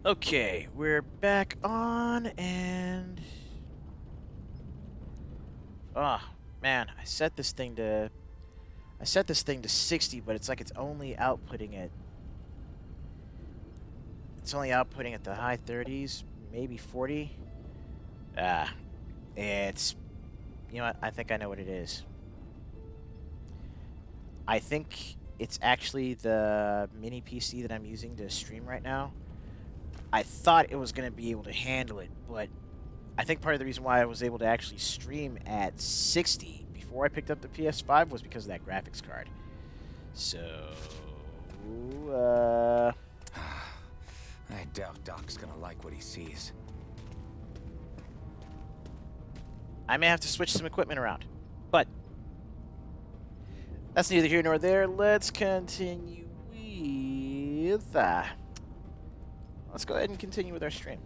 Okay, we're back on, and oh man, I set this thing to 60, but it's like it's only outputting at the high 30s, maybe 40. Ah, it's you know what? I think I know what it is. I think it's actually the mini PC that I'm using to stream right now. I thought it was going to be able to handle it, but I think part of the reason why I was able to actually stream at 60 before I picked up the PS5 was because of that graphics card. So, uh, I doubt Doc's gonna like what he sees. I may have to switch some equipment around. But that's neither here nor there. Let's continue with... let's go ahead and continue with our stream.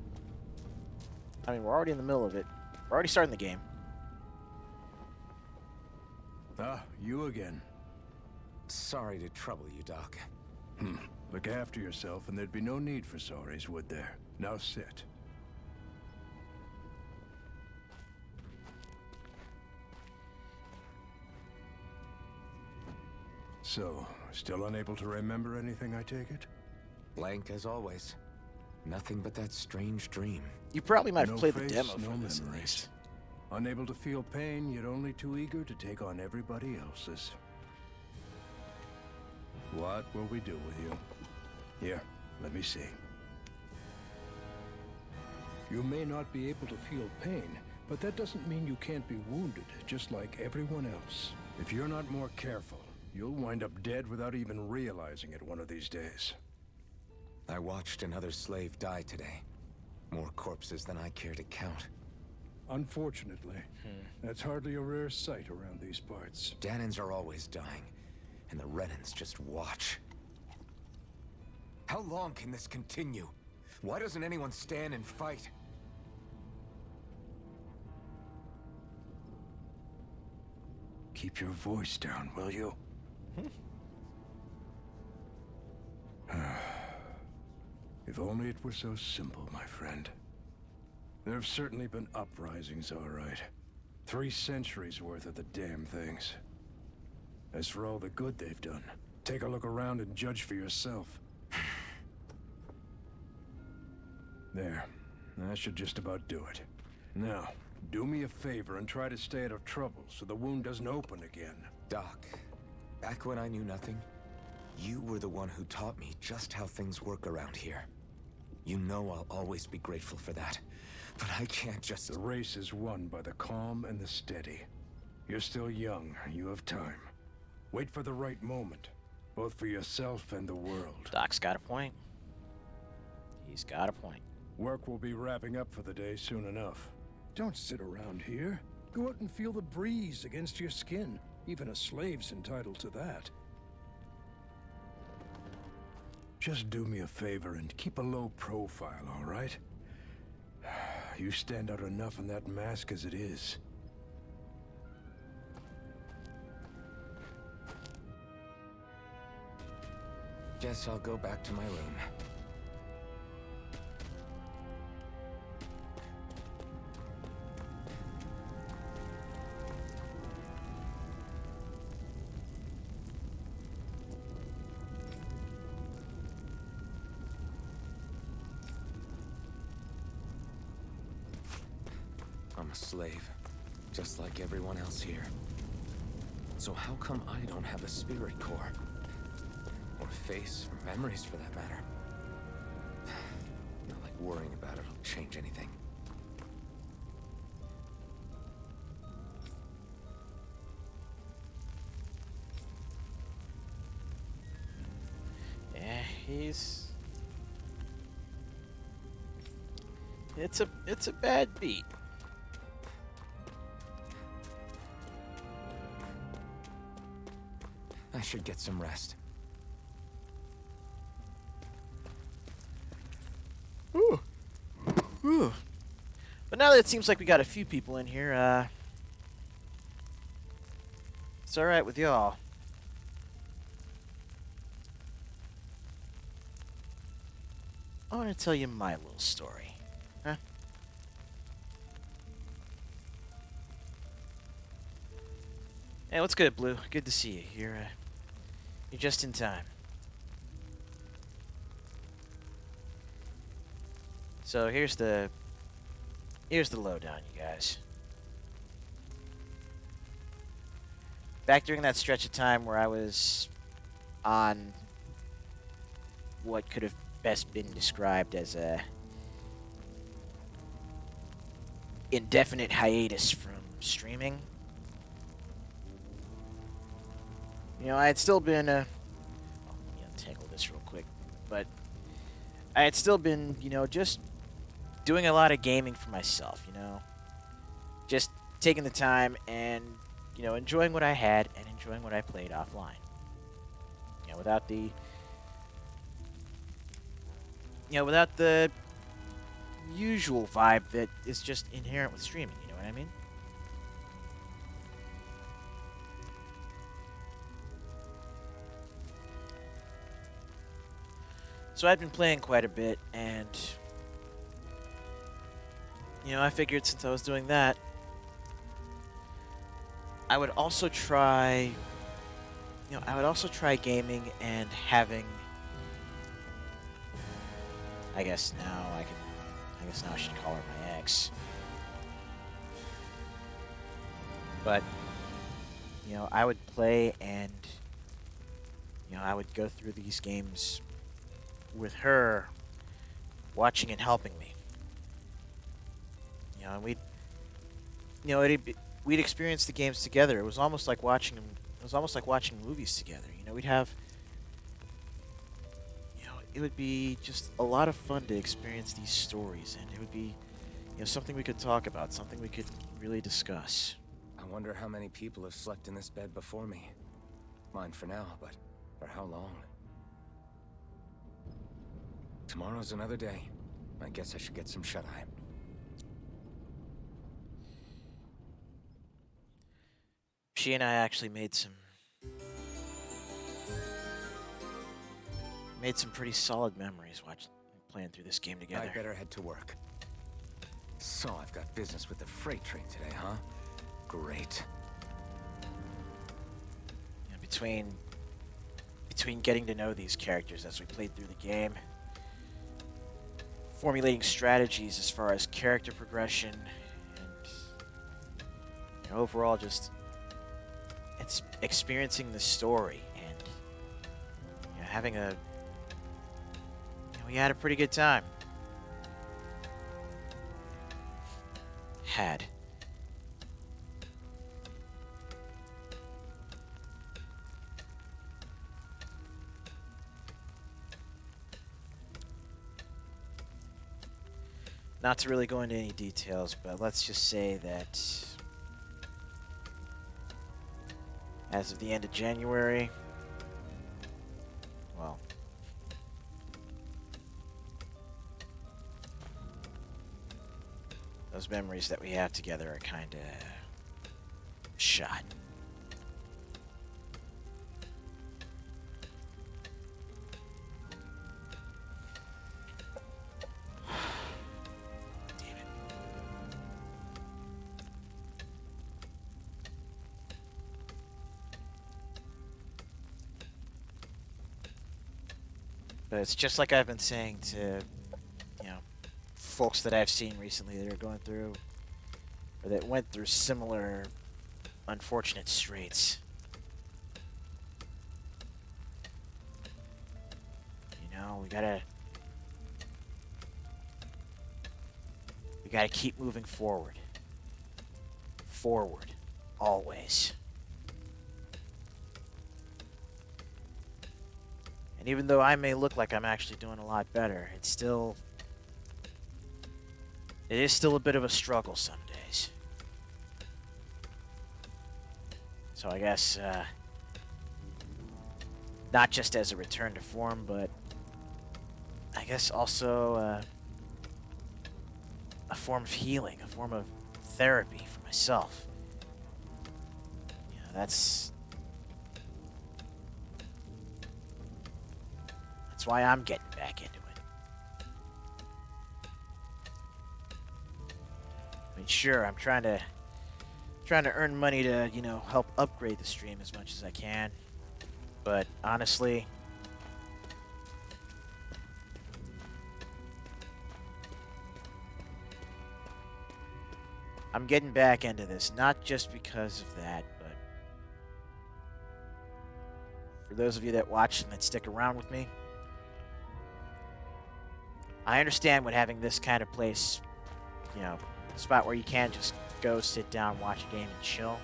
I mean, we're already in the middle of it. We're already starting the game. Ah, you again. Sorry to trouble you, Doc. Look after yourself and there'd be no need for sorries, would there? Now sit. So, still unable to remember anything, I take it? Blank as always. Nothing but that strange dream. You probably might have No played the face, demo no for this at memories. least. Unable to feel pain, yet only too eager to take on everybody else's. What will we do with you? Here, let me see. You may not be able to feel pain, but that doesn't mean you can't be wounded, just like everyone else. If you're not more careful, you'll wind up dead without even realizing it one of these days. I watched another slave die today. More corpses than I care to count. Unfortunately, that's hardly a rare sight around these parts. Danans are always dying, and the Renans just watch. How long can this continue? Why doesn't anyone stand and fight? Keep your voice down, will you? If only it were so simple, my friend. There have certainly been uprisings, all right. 3 centuries worth of the damn things. As for all the good they've done, take a look around and judge for yourself. There. That should just about do it. Now, do me a favor and try to stay out of trouble so the wound doesn't open again. Doc, back when I knew nothing, you were the one who taught me just how things work around here. You know I'll always be grateful for that. But I can't just... The race is won by the calm and the steady. You're still young. You have time. Wait for the right moment, both for yourself and the world. Doc's got a point. He's got a point. Work will be wrapping up for the day soon enough. Don't sit around here. Go out and feel the breeze against your skin. Even a slave's entitled to that. Just do me a favor and keep a low profile, all right? You stand out enough in that mask as it is. Guess I'll go back to my room. I'm a slave, just like everyone else here. So how come I don't have a spirit core? Or face, or memories for that matter? Not like worrying about it'll change anything. Yeah, he's... It's a bad beat. I should get some rest. Ooh. Ooh. But now that it seems like we got a few people in here, it's alright with y'all. I want to tell you my little story. Huh? Hey, what's good, Blue? Good to see you. You're just in time. So here's the lowdown, you guys. Back during that stretch of time where I was on what could have best been described as a indefinite hiatus from streaming. You know, I had still been let me untangle this real quick, but I had still been, you know, just doing a lot of gaming for myself, you know. Just taking the time and, you know, enjoying what I had and enjoying what I played offline. You know, without the usual vibe that is just inherent with streaming, you know what I mean? So I'd been playing quite a bit, and you know, I figured since I was doing that, I would also try gaming and having, I guess now I should call her my ex. But, you know, I would play and, you know, I would go through these games with her watching and helping me. You know, and we'd experience the games together. It was almost like watching movies together. You know, it would be just a lot of fun to experience these stories, and it would be, you know, something we could talk about, something we could really discuss. I wonder how many people have slept in this bed before me. Mine for now, but for how long? Tomorrow's another day. I guess I should get some shut-eye. She and I actually made some pretty solid memories playing through this game together. I better head to work. So I've got business with the freight train today, huh? Great. You know, between getting to know these characters as we played through the game, formulating strategies as far as character progression, and you know, overall just it's experiencing the story and, you know, having a, you know, we had a pretty good time. Had. Not to really go into any details, but let's just say that as of the end of January, well, those memories that we have together are kind of shot. But it's just like I've been saying to, you know, folks that I've seen recently that are going through, or that went through similar unfortunate straits. You know, we gotta keep moving forward. Forward. Always. And even though I may look like I'm actually doing a lot better, it is still a bit of a struggle some days. So I guess, not just as a return to form, but I guess also a form of healing, a form of therapy for myself. You know, that's why I'm getting back into it. mean, sure, I'm trying to earn money to, you know, help upgrade the stream as much as I can. But honestly, I'm getting back into this, not just because of that, but for those of you that watch and that stick around with me, I understand what having this kind of place, you know, spot where you can just go sit down, watch a game, and chill.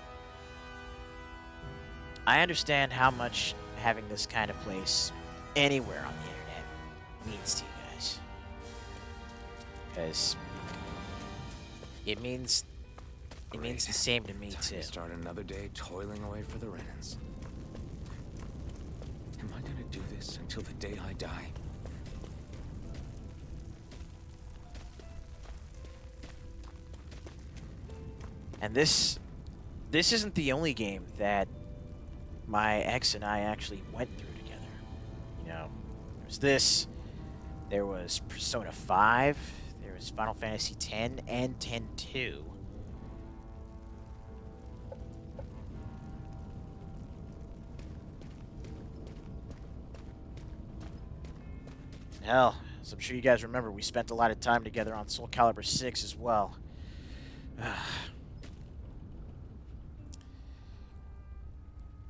I understand how much having this kind of place anywhere on the internet means to you guys. Because it means the same to me, Time too. to start another day toiling away for the Renans. Am I gonna do this until the day I die? And this isn't the only game that my ex and I actually went through together. You know, there's this, there was Persona 5, there was Final Fantasy X and X-2. Hell, as I'm sure you guys remember, we spent a lot of time together on Soul Calibur 6 as well.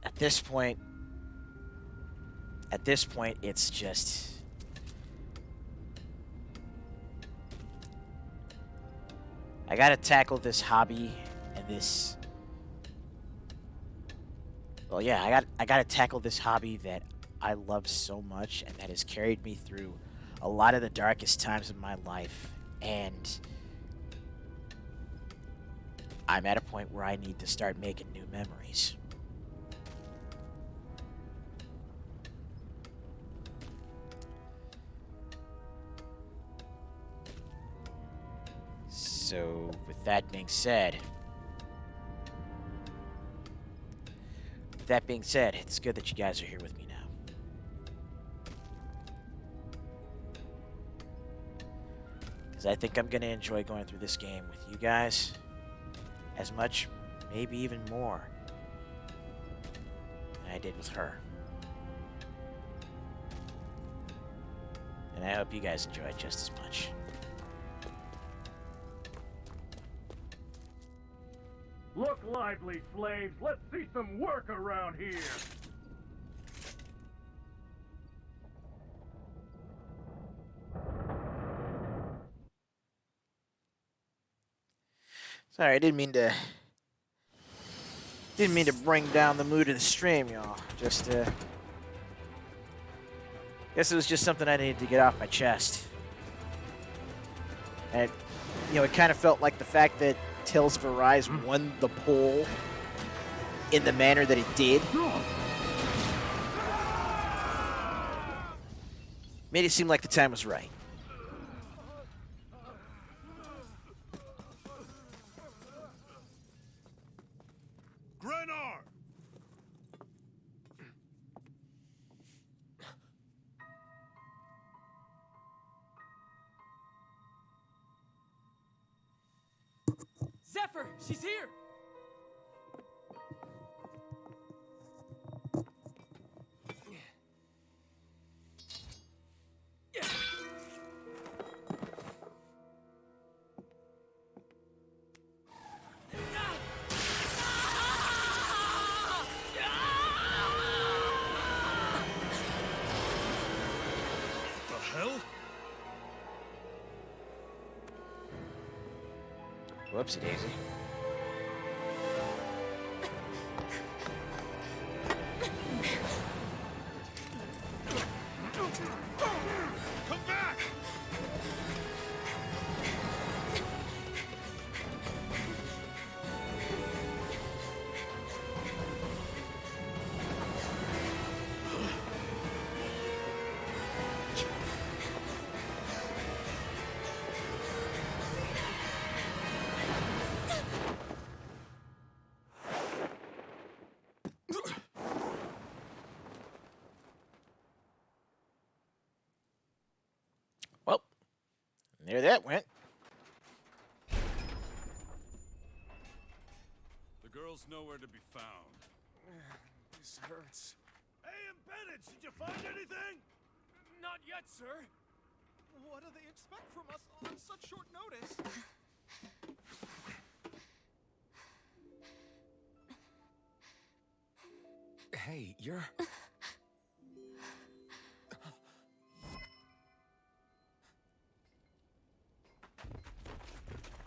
At this point, it's just... I gotta tackle this hobby and this... Well, yeah, I gotta tackle this hobby that I love so much and that has carried me through a lot of the darkest times of my life. And I'm at a point where I need to start making new memories. So, with that being said, it's good that you guys are here with me now. Because I think I'm going to enjoy going through this game with you guys as much, maybe even more, than I did with her. And I hope you guys enjoy it just as much. Look lively, slaves. Let's see some work around here. Sorry, I didn't mean to bring down the mood of the stream, y'all. Just guess it was just something I needed to get off my chest. And you know, it kind of felt like the fact that Tales of Arise won the poll in the manner that it did made it seem like the time was right. Grenar! Zephyr, she's here! Whoopsie daisy. Come back! Well, there that went. The girl's nowhere to be found. This hurts. Hey, embedded, did you find anything? Not yet, sir. What do they expect from us on such short notice? Hey, you're...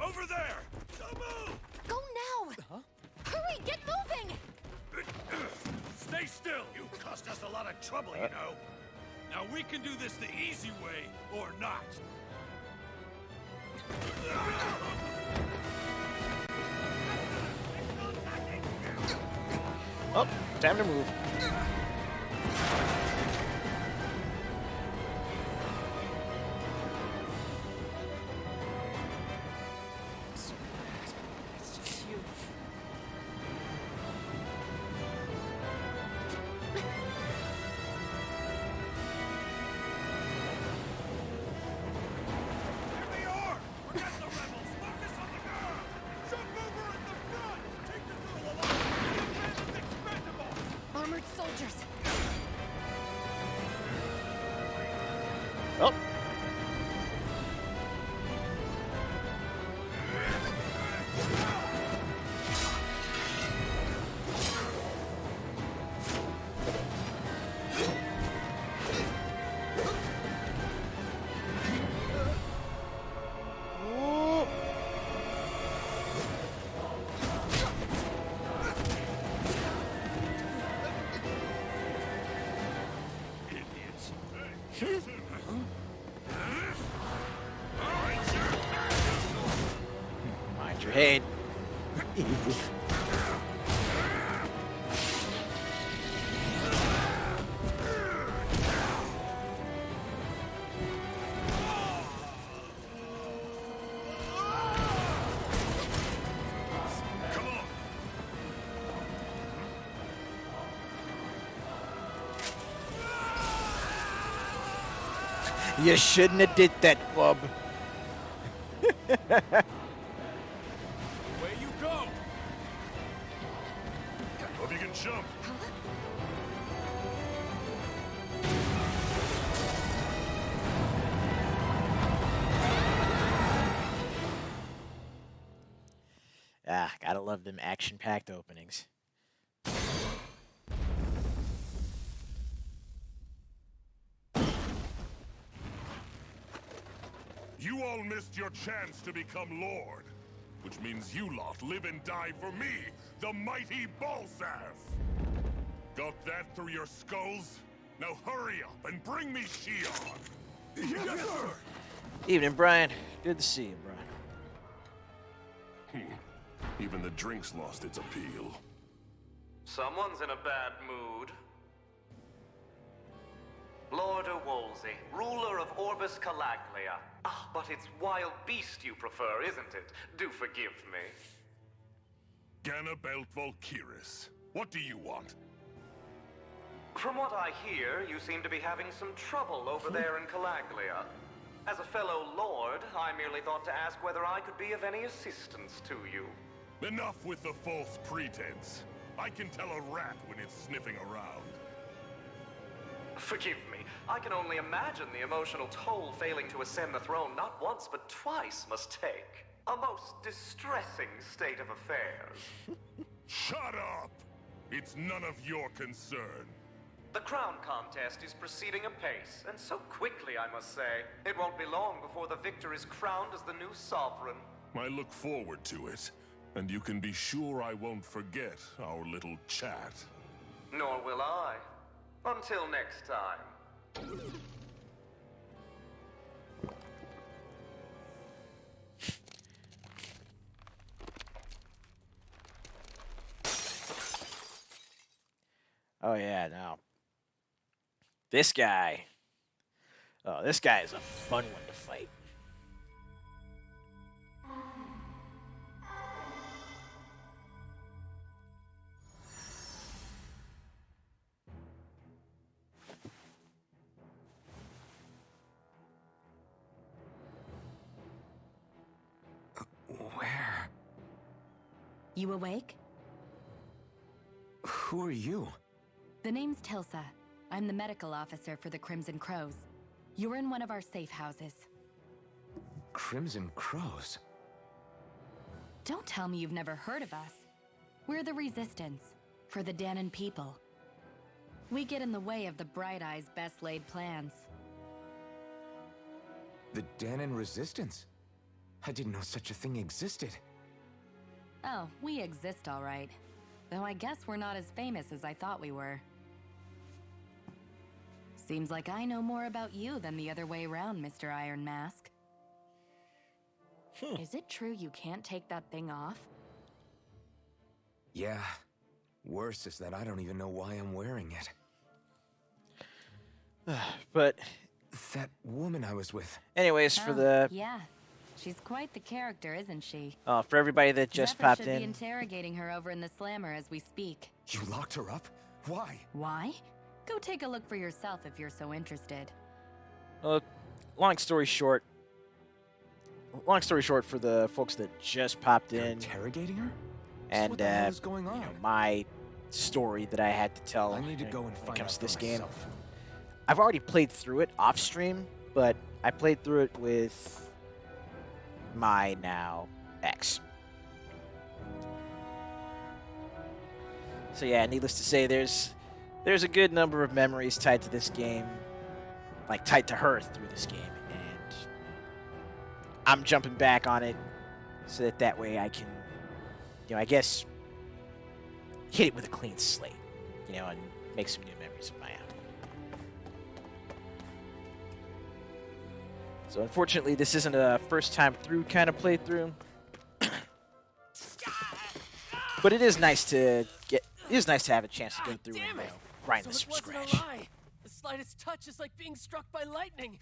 Over there! Don't move! Go now! Huh? Hurry, get moving! Stay still! You cost us a lot of trouble, you know. Now we can do this the easy way, or not. Oh, time to move. It's just you. Here they are! Forget the rebels! Focus on the girl! Jump over at the front! Take the girl along! The man is expendable! Armored soldiers. Oh, Idiots! mind your head. Come on! You shouldn't have did that, bub. Away you go! Hope you can jump. Ah, gotta love them action-packed openings. You all missed your chance to become Lord, which means you lot live and die for me, the mighty Balzath! Got that through your skulls? Now hurry up and bring me Shion! Yes, sir! Evening, Brian. Good to see you, Brian. Even the drink's lost its appeal. Someone's in a bad mood. Lord Wolsey, ruler of Orbis Calaglia. Ah, but it's wild beast you prefer, isn't it? Do forgive me. Ganabelt Volkiris, what do you want? From what I hear, you seem to be having some trouble over there in Calaglia. As a fellow lord, I merely thought to ask whether I could be of any assistance to you. Enough with the false pretense. I can tell a rat when it's sniffing around. Forgive me, I can only imagine the emotional toll failing to ascend the throne not once but twice must take. A most distressing state of affairs. Shut up! It's none of your concern. The crown contest is proceeding apace, and so quickly, I must say. It won't be long before the victor is crowned as the new sovereign. I look forward to it, and you can be sure I won't forget our little chat. Nor will I. Until next time. Oh, yeah, no. This guy. Oh, this guy is a fun one to fight. Where? You awake? Who are you? The name's Tilsa. I'm the medical officer for the Crimson Crows. You're in one of our safe houses. Crimson Crows? Don't tell me you've never heard of us. We're the Resistance, for the Dahnan people. We get in the way of the Bright Eyes' best laid plans. The Dahnan Resistance? I didn't know such a thing existed. Oh, we exist all right. Though I guess we're not as famous as I thought we were. Seems like I know more about you than the other way around, Mr. Iron Mask. Is it true you can't take that thing off? Yeah. Worse is that I don't even know why I'm wearing it. But That woman I was with. anyways, for Oh, the yeah. She's quite the character, isn't she? for everybody that just Zephyr popped should be in, interrogating her over in the Slammer as we speak. You locked her up? Why? Why? Go take a look for yourself if you're so interested. long story short, for the folks that just popped They're in, interrogating her? and what the hell is going on? you know, my story that I had to tell I need to go and when it find comes out to this for game. myself. I've already played through it off stream, but I played through it with my now ex. So yeah, needless to say, there's a good number of memories tied to this game, like tied to her through this game, and I'm jumping back on it so that way I can, you know, I guess hit it with a clean slate, you know, and make some new memories of my own. So unfortunately, this isn't a first time through kind of playthrough. But it is nice to have a chance to go through and grind this So from it wasn't scratch. a lie. The slightest touch is like being struck by lightning.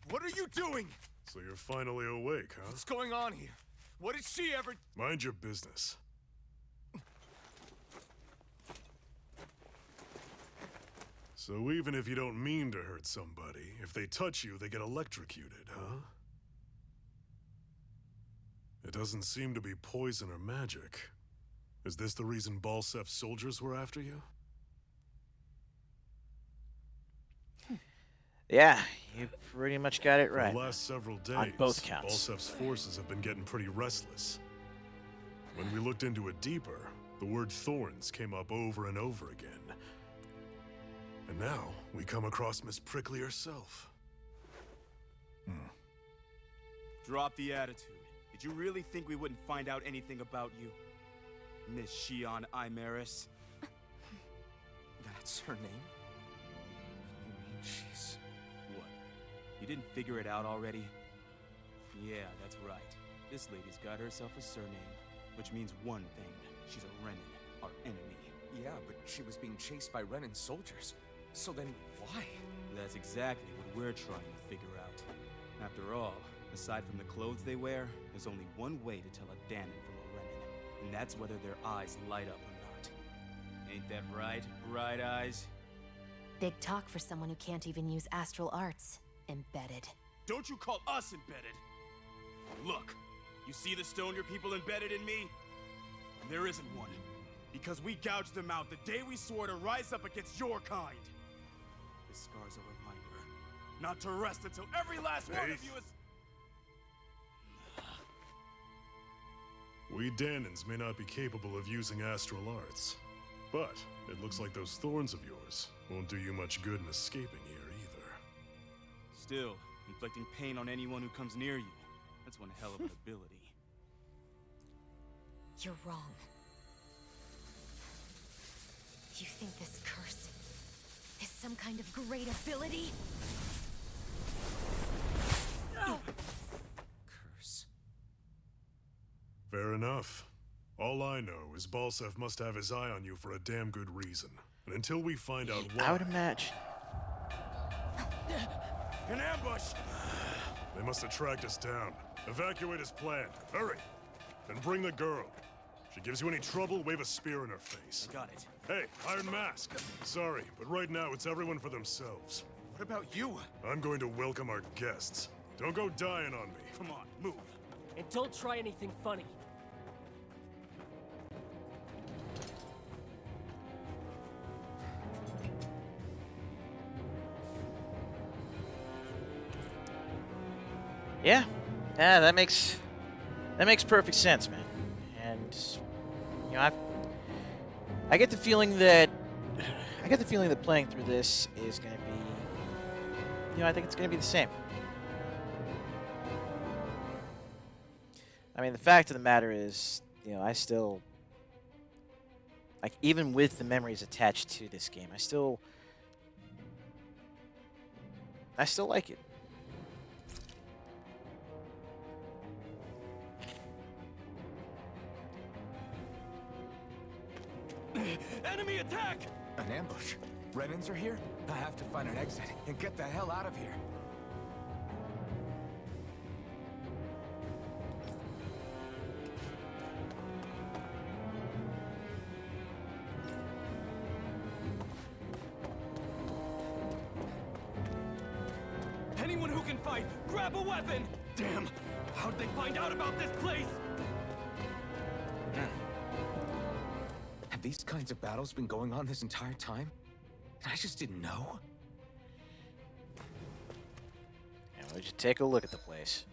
What are you doing? So you're finally awake, huh? What's going on here? What did she ever... Mind your business. So even if you don't mean to hurt somebody, if they touch you, they get electrocuted, huh? It doesn't seem to be poison or magic. Is this the reason Balsef's soldiers were after you? Yeah, you pretty much got it right. For the last several days, On both counts. Balsef's forces have been getting pretty restless. When we looked into it deeper, the word thorns came up over and over again. And now, we come across Miss Prickly herself. Drop the attitude. Did you really think we wouldn't find out anything about you? Miss Shion Imaris? That's her name? You mean she's... What? You didn't figure it out already? Yeah, that's right. This lady's got herself a surname, which means one thing. She's a Renan, our enemy. Yeah, but she was being chased by Renan soldiers. So then, why? That's exactly what we're trying to figure out. After all, aside from the clothes they wear, there's only one way to tell a Dahnan from a Renan, and that's whether their eyes light up or not. Ain't that right, Bright Eyes? Big talk for someone who can't even use astral arts. Embedded. Don't you call us embedded! Look, you see the stone your people embedded in me? There isn't one. Because we gouged them out the day we swore to rise up against your kind. This scar's a reminder, not to rest until every last one of you is... We Dahnans may not be capable of using astral arts, but it looks like those thorns of yours won't do you much good in escaping here either. Still, inflicting pain on anyone who comes near you, that's one hell of an ability. You're wrong. You think this curse is some kind of great ability? Curse. Fair enough. All I know is Balsef must have his eye on you for a damn good reason. And until we find out why... I would imagine. An ambush! They must have tracked us down. Evacuate as planned. Hurry! And bring the girl. If she gives you any trouble, wave a spear in her face. I got it. Hey, Iron Mask. Sorry, but right now it's everyone for themselves. What about you? I'm going to welcome our guests. Don't go dying on me. Come on, move. And don't try anything funny. Yeah, that makes perfect sense, man. And you know, I get the feeling that playing through this is going to be, you know, I think it's going to be the same. I mean, the fact of the matter is, you know, I still, like, even with the memories attached to this game, I still like it. Enemy attack! An ambush. Renans are here? I have to find an exit and get the hell out of here. Anyone who can fight, grab a weapon! Damn! How'd they find out about this place? Have these kinds of battles been going on this entire time? And I just didn't know? And we should take a look at the place.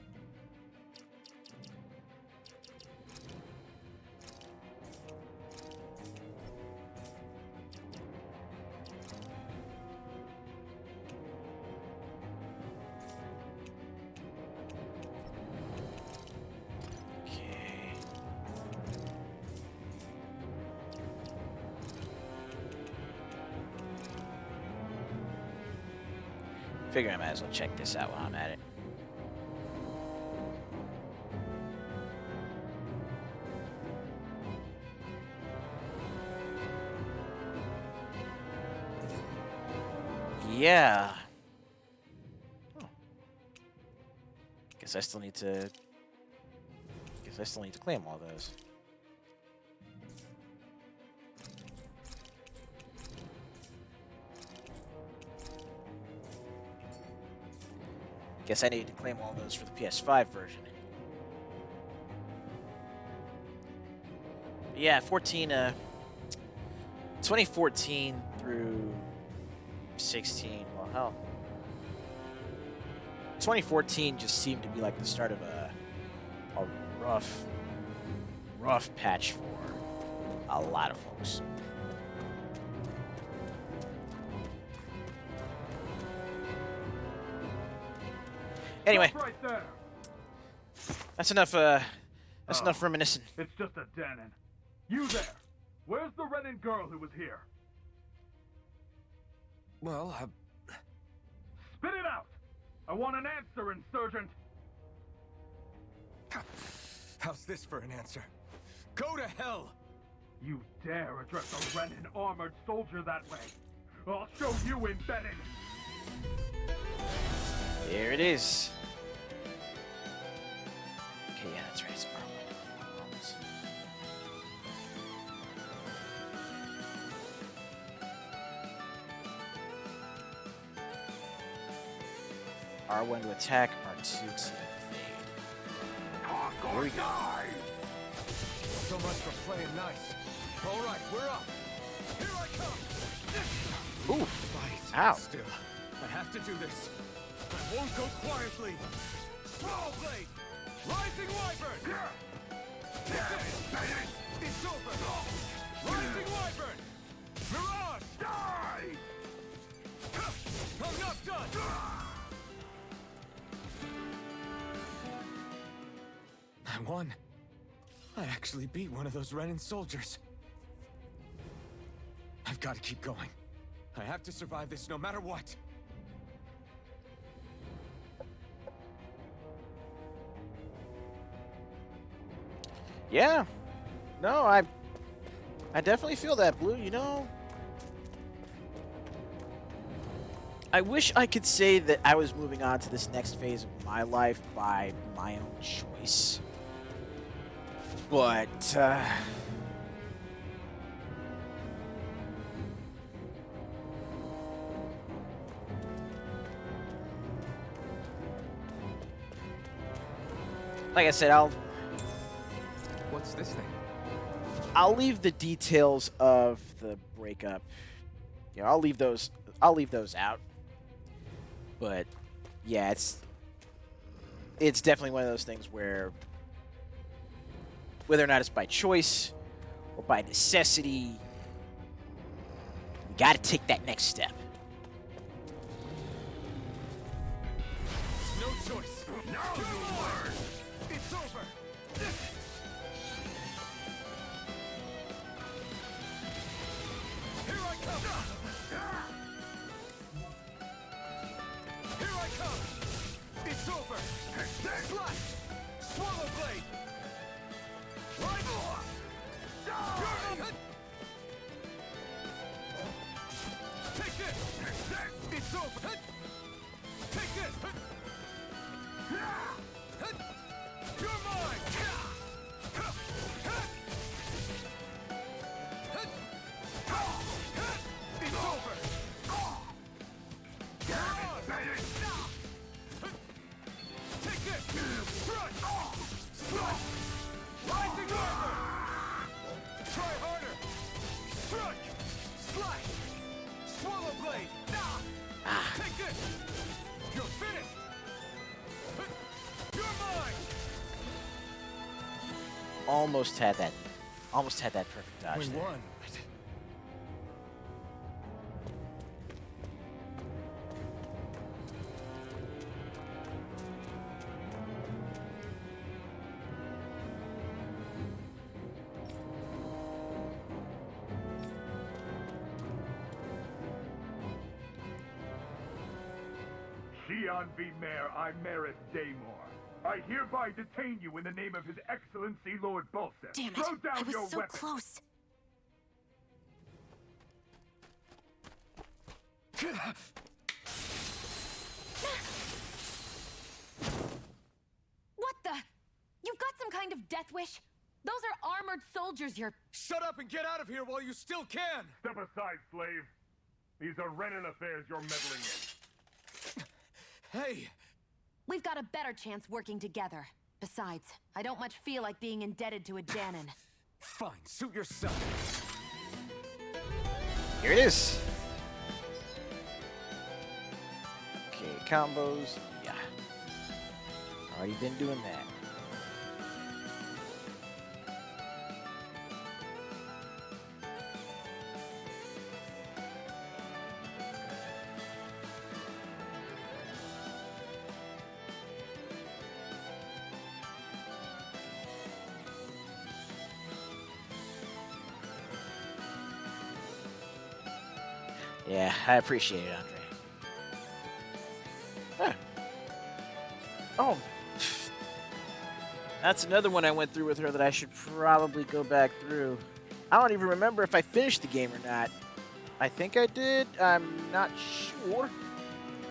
Figure I might as well check this out while I'm at it. Yeah. Oh. Guess I still need to claim all those. Guess I need to claim all those for the PS5 version. Yeah, 2014 through 16. Well, hell. 2014 just seemed to be like the start of a rough patch for a lot of folks. Anyway, Stop right there. that's enough. That's enough reminiscing. It's just a Danon. You there? Where's the Renan girl who was here? Well, Spit it out! I want an answer, insurgent! how's this for an answer? Go to hell! You dare address a Renan armored soldier that way? I'll show you embedded! Here it is. Okay, yeah, that's right. It's Arwen. R1 to attack, R2 to evade. Here we go. So much for playing nice. All right, we're up. Here I come. Ooh. Fight. Ow. Still, I have to do this. I won't go quietly! Brawl Blade! Rising Wyvern! It's over! Rising Wyvern! Mirage! Die! I'm not done! I won. I actually beat one of those Renan soldiers. I've got to keep going. I have to survive this no matter what. Yeah. No, I definitely feel that, Blue. You know, I wish I could say that I was moving on to this next phase of my life by my own choice. But, like I said, What's this thing? I'll leave the details of the breakup. You know, I'll leave those out. But yeah, it's definitely one of those things where, whether or not it's by choice or by necessity, we got to take that next step. No choice. No more. It's over. Here I come. Here I come. It's over. Slash. Swallow blade. Right. Take this. It's over. Take this. You're mine. It's over. Take this. Strike. Strike. Rising Armor. Try harder. Strike. Slash. Swallow blade. Take this. You're finished. You're mine. Almost had that perfect dodge. We there. won. Xi'an V. Mayor Imaris Daymore. I hereby detain you in the name of His Excellency Lord Balseth. Damn it! Throw down I was your so weapon. close. What the? You've got some kind of death wish? Those are armored soldiers you're... Shut up and get out of here while you still can. Step aside, slave. These are Renan affairs you're meddling in. Hey. We've got a better chance working together. Besides, I don't much feel like being indebted to a Danon. Fine, suit yourself. Here it is. Okay, combos. Yeah. Already been doing that. Yeah, I appreciate it, Andre. Huh. Oh. That's another one I went through with her that I should probably go back through. I don't even remember if I finished the game or not. I think I did. I'm not sure.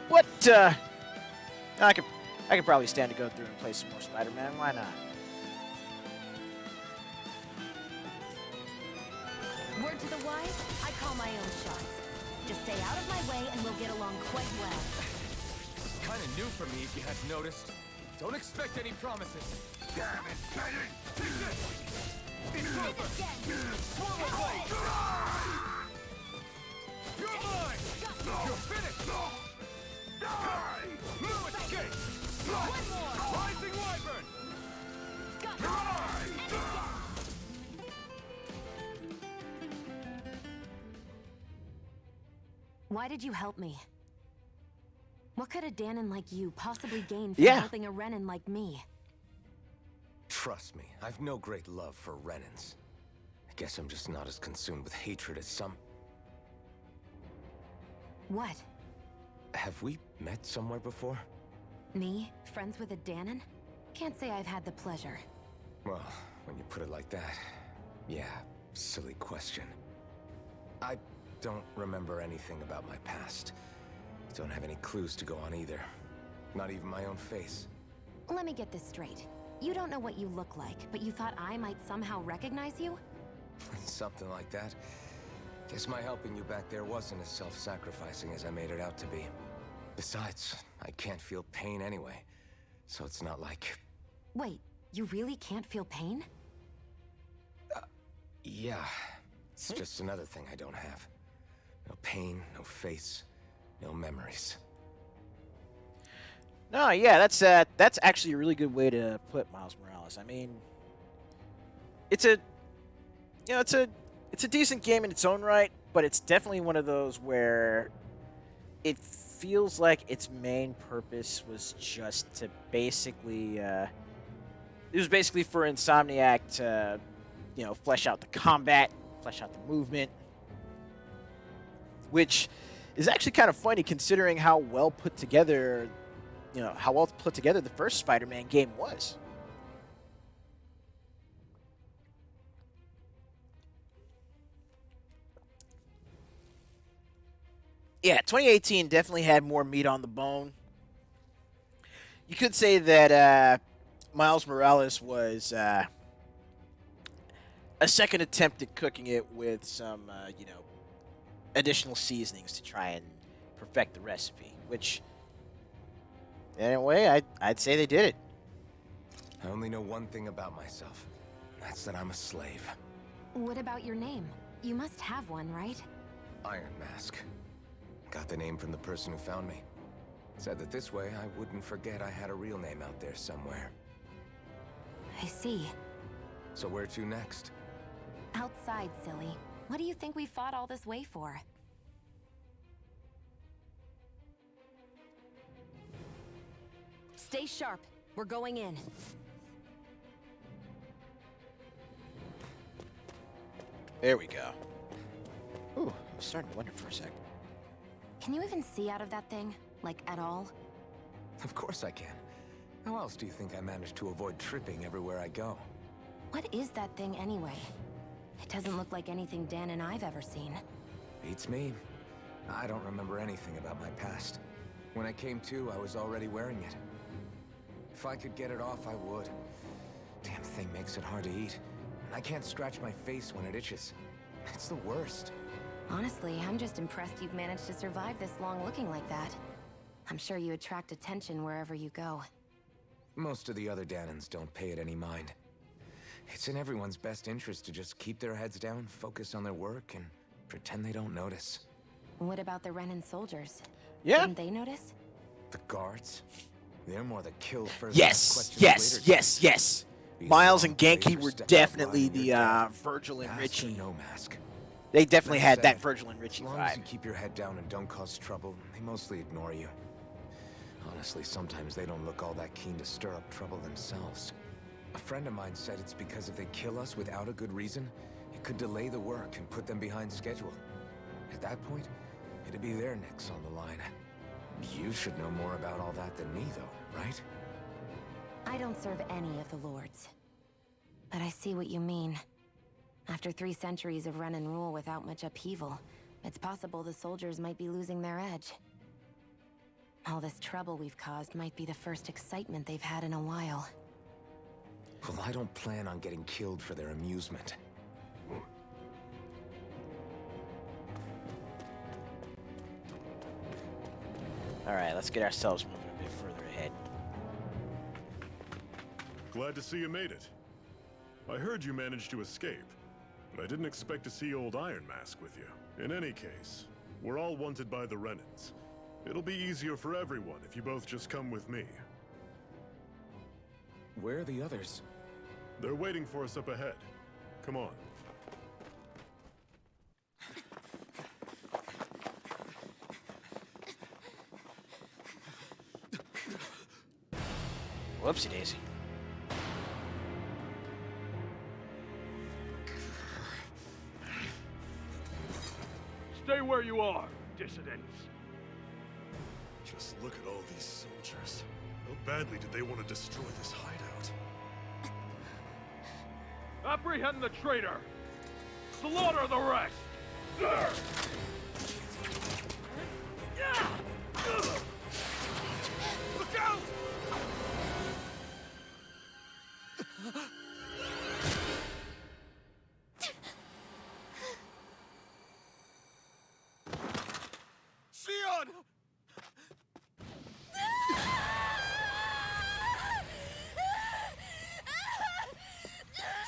What, I could probably stand to go through and play some more Spider-Man. Why not? Word to the wise, I call my own shots. Just stay out of my way and we'll get along quite well. This is kind of new for me, if you hadn't noticed. Don't expect any promises. Damn it, Bennett! Take this! It's over! Swallow blade! You're mine! You're finished! No escape! One more! Rising Wyvern! Why did you help me? What could a Danon like you possibly gain from Yeah. helping a Renan like me? Trust me, I've no great love for Renans. I guess I'm just not as consumed with hatred as some. What? Have we met somewhere before? Me? Friends with a Danon? Can't say I've had the pleasure. Well, when you put it like that, yeah, silly question. I don't remember anything about my past. Don't have any clues to go on either. Not even my own face. Let me get this straight. You don't know what you look like, but you thought I might somehow recognize you? Something like that. Guess my helping you back there wasn't as self-sacrificing as I made it out to be. Besides, I can't feel pain anyway, so it's not like... Wait, you really can't feel pain? Yeah, it's just another thing I don't have. No pain, no face, no memories. No, yeah, that's actually a really good way to put Miles Morales. I mean, it's a it's a decent game in its own right, but it's definitely one of those where it feels like its main purpose was just to basically it was basically for Insomniac to flesh out the combat, flesh out the movement, which is actually kind of funny considering how well put together the first Spider-Man game was. Yeah, 2018 definitely had more meat on the bone. You could say that Miles Morales was a second attempt at cooking it with some, additional seasonings to try and perfect the recipe, which, in a way, I'd say they did it. I only know one thing about myself. That's that I'm a slave. What about your name? You must have one, right? Iron Mask. Got the name from the person who found me. Said that this way I wouldn't forget I had a real name out there somewhere. I see. So where to next? Outside, silly. What do you think we fought all this way for? Stay sharp. We're going in. There we go. Ooh, I was starting to wonder for a sec. Can you even see out of that thing? Like, at all? Of course I can. How else do you think I managed to avoid tripping everywhere I go? What is that thing anyway? It doesn't look like anything Dan and I've ever seen. Beats me. I don't remember anything about my past. When I came to, I was already wearing it. If I could get it off, I would. Damn thing makes it hard to eat. And I can't scratch my face when it itches. It's the worst. Honestly, I'm just impressed you've managed to survive this long looking like that. I'm sure you attract attention wherever you go. Most of the other Danans don't pay it any mind. It's in everyone's best interest to just keep their heads down, focus on their work, and pretend they don't notice. What about the Renan soldiers? Yeah. Didn't they notice? The guards? They're more the kill first. Yes. Miles and Genki were definitely the Virgil and Richie. No mask. They definitely had that Virgil and Richie vibe. As long as you vibe. keep your head down and don't cause trouble, they mostly ignore you. Honestly, sometimes they don't look all that keen to stir up trouble themselves. A friend of mine said it's because if they kill us without a good reason, it could delay the work and put them behind schedule. At that point, it'd be their necks on the line. You should know more about all that than me, though, right? I don't serve any of the lords. But I see what you mean. After 3 centuries of run and rule without much upheaval, it's possible the soldiers might be losing their edge. All this trouble we've caused might be the first excitement they've had in a while. Well, I don't plan on getting killed for their amusement. Alright, let's get ourselves moving a bit further ahead. Glad to see you made it. I heard you managed to escape, but I didn't expect to see old Iron Mask with you. In any case, we're all wanted by the Renans. It'll be easier for everyone if you both just come with me. Where are the others? They're waiting for us up ahead. Come on. Whoopsie daisy. Stay where you are, dissidents. Just look at all these soldiers. How badly did they want to destroy this hideout? Apprehend the traitor! Slaughter the rest! Look out! Sion!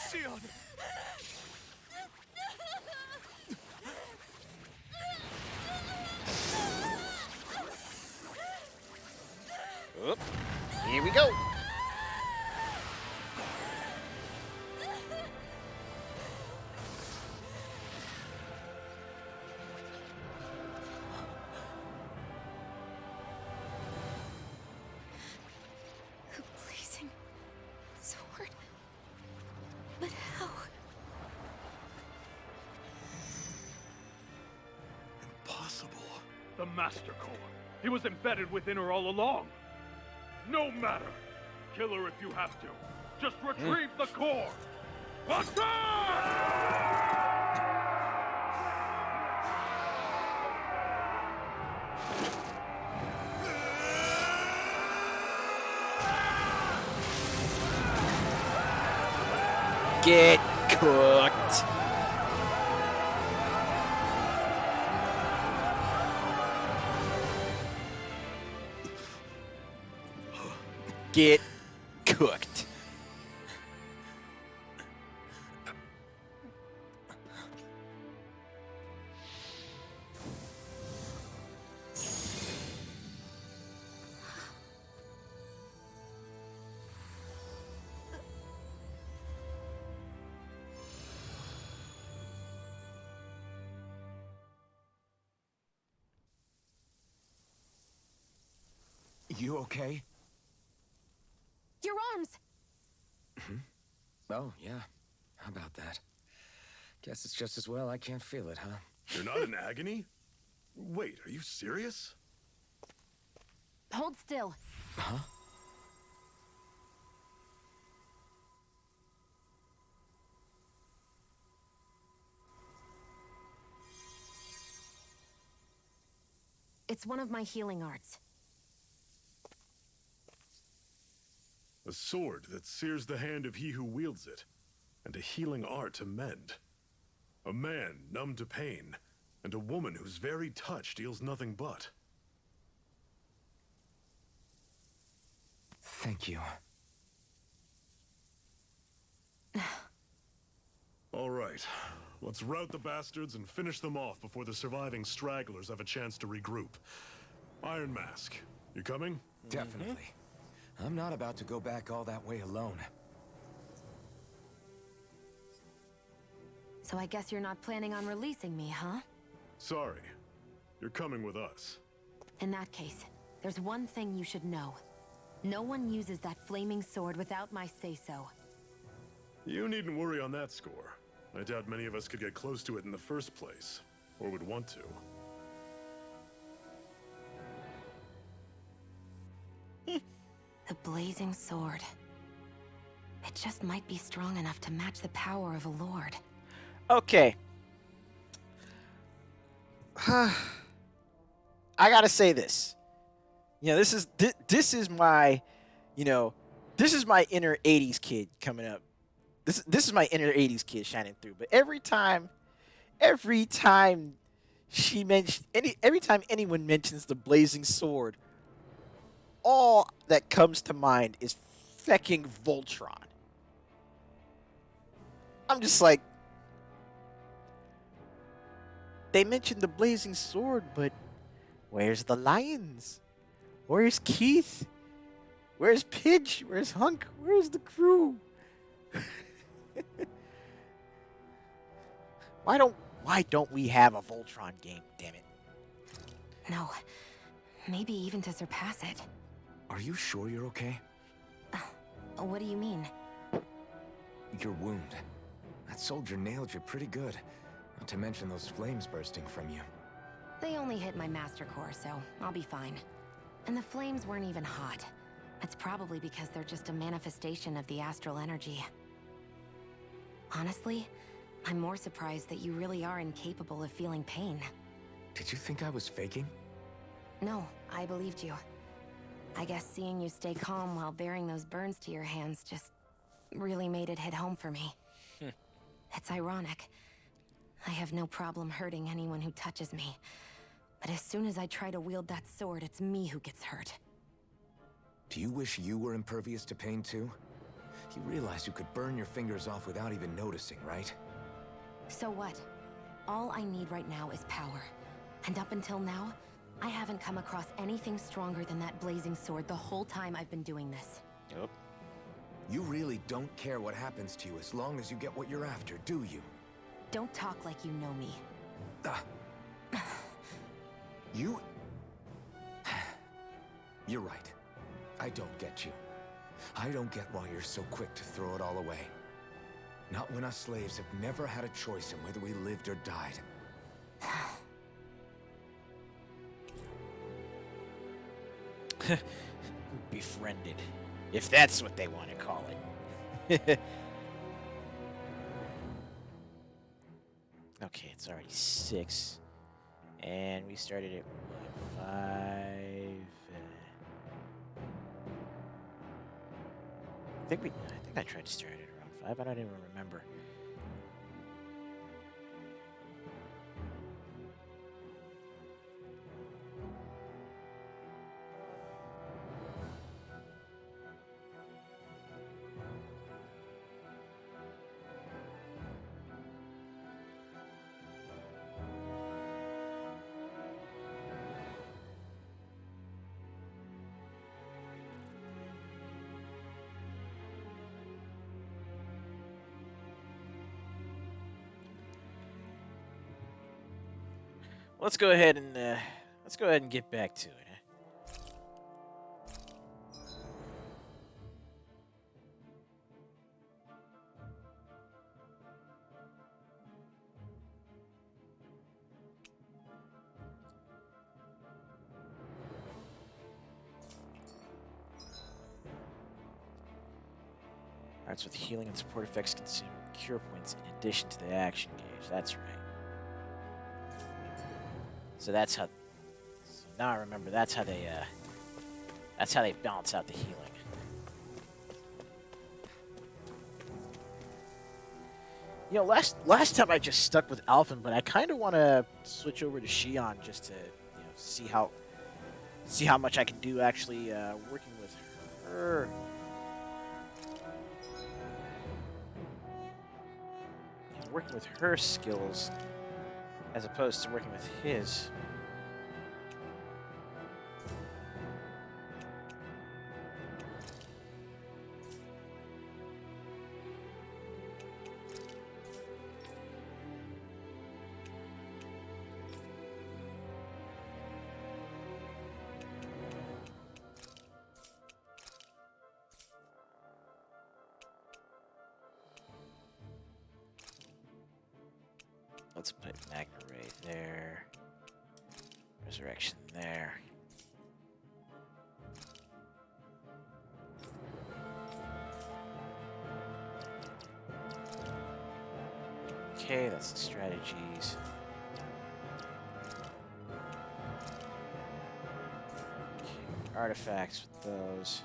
Sion! Oop. The Master Core. He was embedded within her all along. No matter. Kill her if you have to. Just retrieve the core. Get cooked. Get cooked. You okay? Your arms! Oh, yeah. How about that? Guess it's just as well I can't feel it, huh? You're not in agony? Wait, are you serious? Hold still. Huh? It's one of my healing arts. A sword that sears the hand of he who wields it, and a healing art to mend. A man numb to pain, and a woman whose very touch deals nothing but. Thank you. All right, let's rout the bastards and finish them off before the surviving stragglers have a chance to regroup. Iron Mask, you coming? Definitely. I'm not about to go back all that way alone. So I guess you're not planning on releasing me, huh? Sorry, you're coming with us. In that case, there's one thing you should know. No one uses that flaming sword without my say-so. You needn't worry on that score. I doubt many of us could get close to it in the first place, or would want to. The blazing sword. It just might be strong enough to match the power of a lord. Okay. I gotta say this. You know, this is my, this is my inner '80s kid coming up. This is my inner '80s kid shining through. But every time every time anyone mentions the blazing sword, all that comes to mind is fecking Voltron. I'm just like, they mentioned the blazing sword, but where's the lions? Where's Keith? Where's Pidge? Where's Hunk? Where's the crew? Why don't we have a Voltron game, damn it? No. Maybe even to surpass it. Are you sure you're okay? What do you mean? Your wound. That soldier nailed you pretty good. Not to mention those flames bursting from you. They only hit my master core, so I'll be fine. And the flames weren't even hot. It's probably because they're just a manifestation of the astral energy. Honestly, I'm more surprised that you really are incapable of feeling pain. Did you think I was faking? No, I believed you. I guess seeing you stay calm while bearing those burns to your hands just really made it hit home for me. It's ironic. I have no problem hurting anyone who touches me. But as soon as I try to wield that sword, it's me who gets hurt. Do you wish you were impervious to pain too? You realize you could burn your fingers off without even noticing, right? So what? All I need right now is power. And up until now, I haven't come across anything stronger than that blazing sword the whole time I've been doing this. Yep. You really don't care what happens to you as long as you get what you're after, do you? Don't talk like you know me. You... You're right. I don't get you. I don't get why you're so quick to throw it all away. Not when us slaves have never had a choice in whether we lived or died. Befriended. If that's what they want to call it. Okay, it's already 6. And we started at what, 5? I think I tried to start at around 5. I don't even remember. Let's go ahead and get back to it. Arts with healing and support effects consume cure points in addition to the action gauge. That's right. So that's how. So now I remember. That's how they balance out the healing. You know, last time I just stuck with Alphen, but I kind of want to switch over to Xion just to see how much I can do actually working with her. Working with her skills as opposed to working with his. Let's put Magna Ray there. Resurrection there. Okay, that's the strategies. Okay, artifacts with those.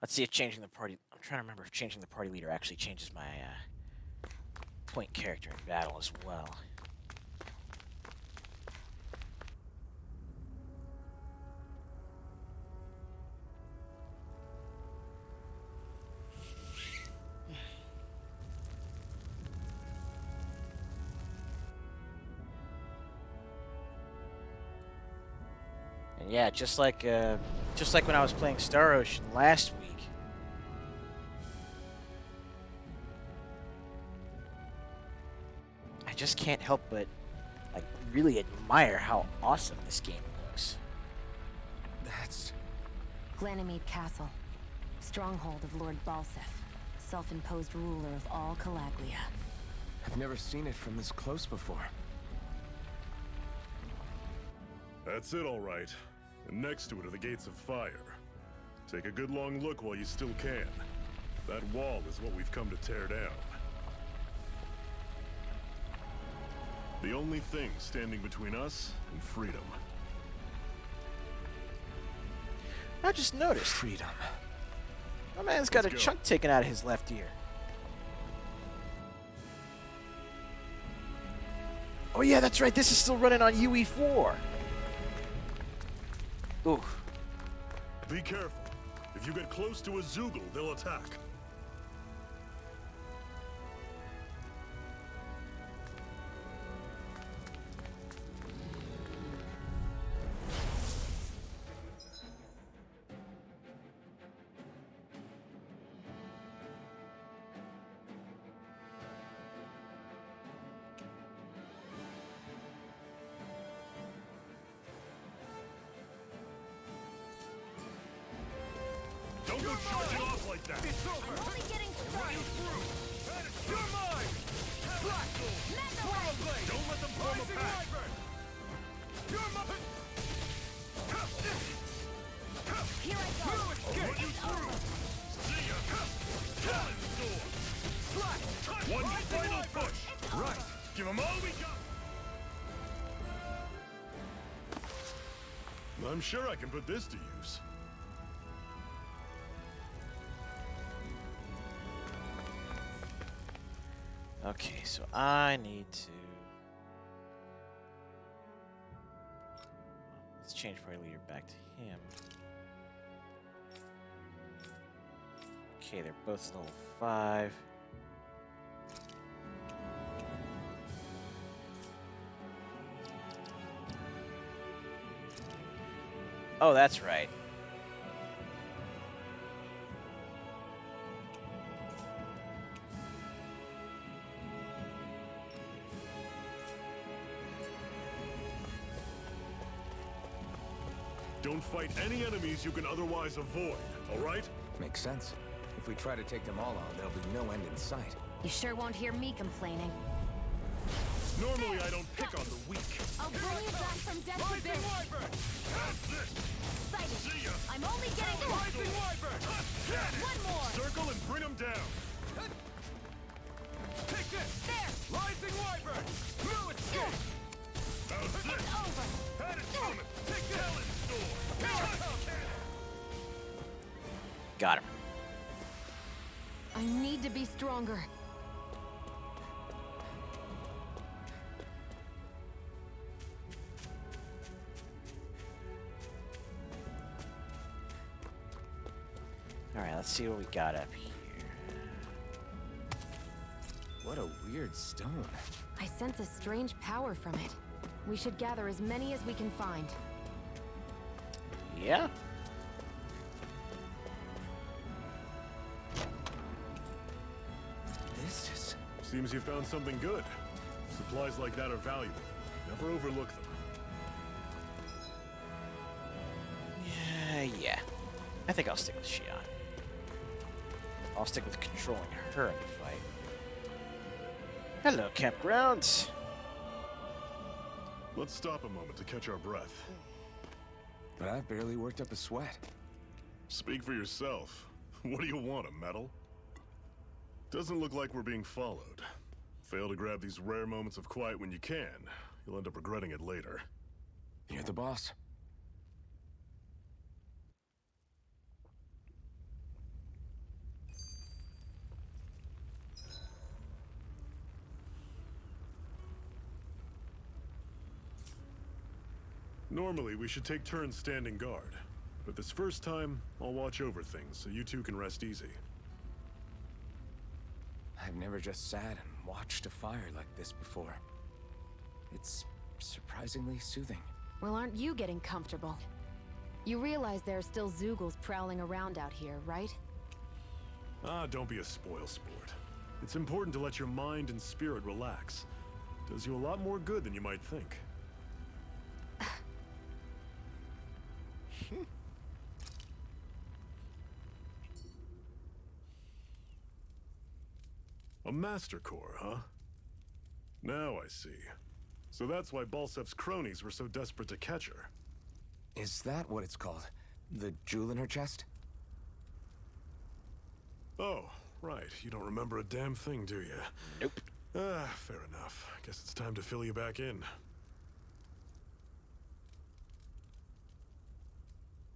Let's see if changing the party... I'm trying to remember if changing the party leader actually changes my point character in battle as well. And yeah, just like when I was playing Star Ocean last week. I just can't help but really admire how awesome this game looks. That's Glanimede Castle, stronghold of Lord Balseph, self-imposed ruler of all Calaglia. I've never seen it from this close before. That's it, all right. And next to it are the Gates of Fire. Take a good long look while you still can. That wall is what we've come to tear down. The only thing standing between us and freedom. I just noticed. Freedom. My man's got Let's a go. chunk taken out of his left ear. Oh yeah, that's right. This is still running on UE4. Ooh. Be careful. If you get close to a Zoogle, they'll attack. Don't go charging off like that! It's over! Only getting started. Through! You're mine! Black Swirl Blade! Don't let them form a Rising pack! Wyvern! You're mine! Here I go. No I'll escape! run you through! See ya! Talon Storm! Slash! One Rising final Wyvern! push! Right! Give them all we got! I'm sure I can put this to use. Okay, so I need to... Let's change party leader back to him. Okay, they're both level 5. Oh, that's right. Don't fight any enemies you can otherwise avoid, all right? Makes sense. If we try to take them all out, there'll be no end in sight. You sure won't hear me complaining. Normally, I don't pick on the weak. I'll bring you back from death to Rising this. Wyvern! Sighted. See ya! I'm only getting Rising Wyvern! one more. Circle and bring them down. Take this! There. Rising Wyvern! No escape! How's this? It's over. Had it coming! Take this! Talon Storm! Here it comes! Got him. I need to be stronger. Alright, let's see what we got up here. What a weird stone. I sense a strange power from it. We should gather as many as we can find. Yeah? This is... Seems you found something good. Supplies like that are valuable. Never overlook them. Yeah. I think I'll stick with Shion. I'll stick with controlling her in the fight. Hello, campgrounds. Let's stop a moment to catch our breath. But I've barely worked up a sweat. Speak for yourself. What do you want, a medal? Doesn't look like we're being followed. Fail to grab these rare moments of quiet when you can. You'll end up regretting it later. You're the boss. Normally, we should take turns standing guard. But this first time, I'll watch over things so you two can rest easy. I've never just sat and watched a fire like this before. It's surprisingly soothing. Well, aren't you getting comfortable? You realize there are still Zeugles prowling around out here, right? Ah, don't be a spoilsport. It's important to let your mind and spirit relax. Does you a lot more good than you might think. A Master Core, huh? Now I see. So that's why Balsef's cronies were so desperate to catch her. Is that what it's called? The jewel in her chest? Oh, right. You don't remember a damn thing, do you? Nope. Ah, fair enough. Guess it's time to fill you back in.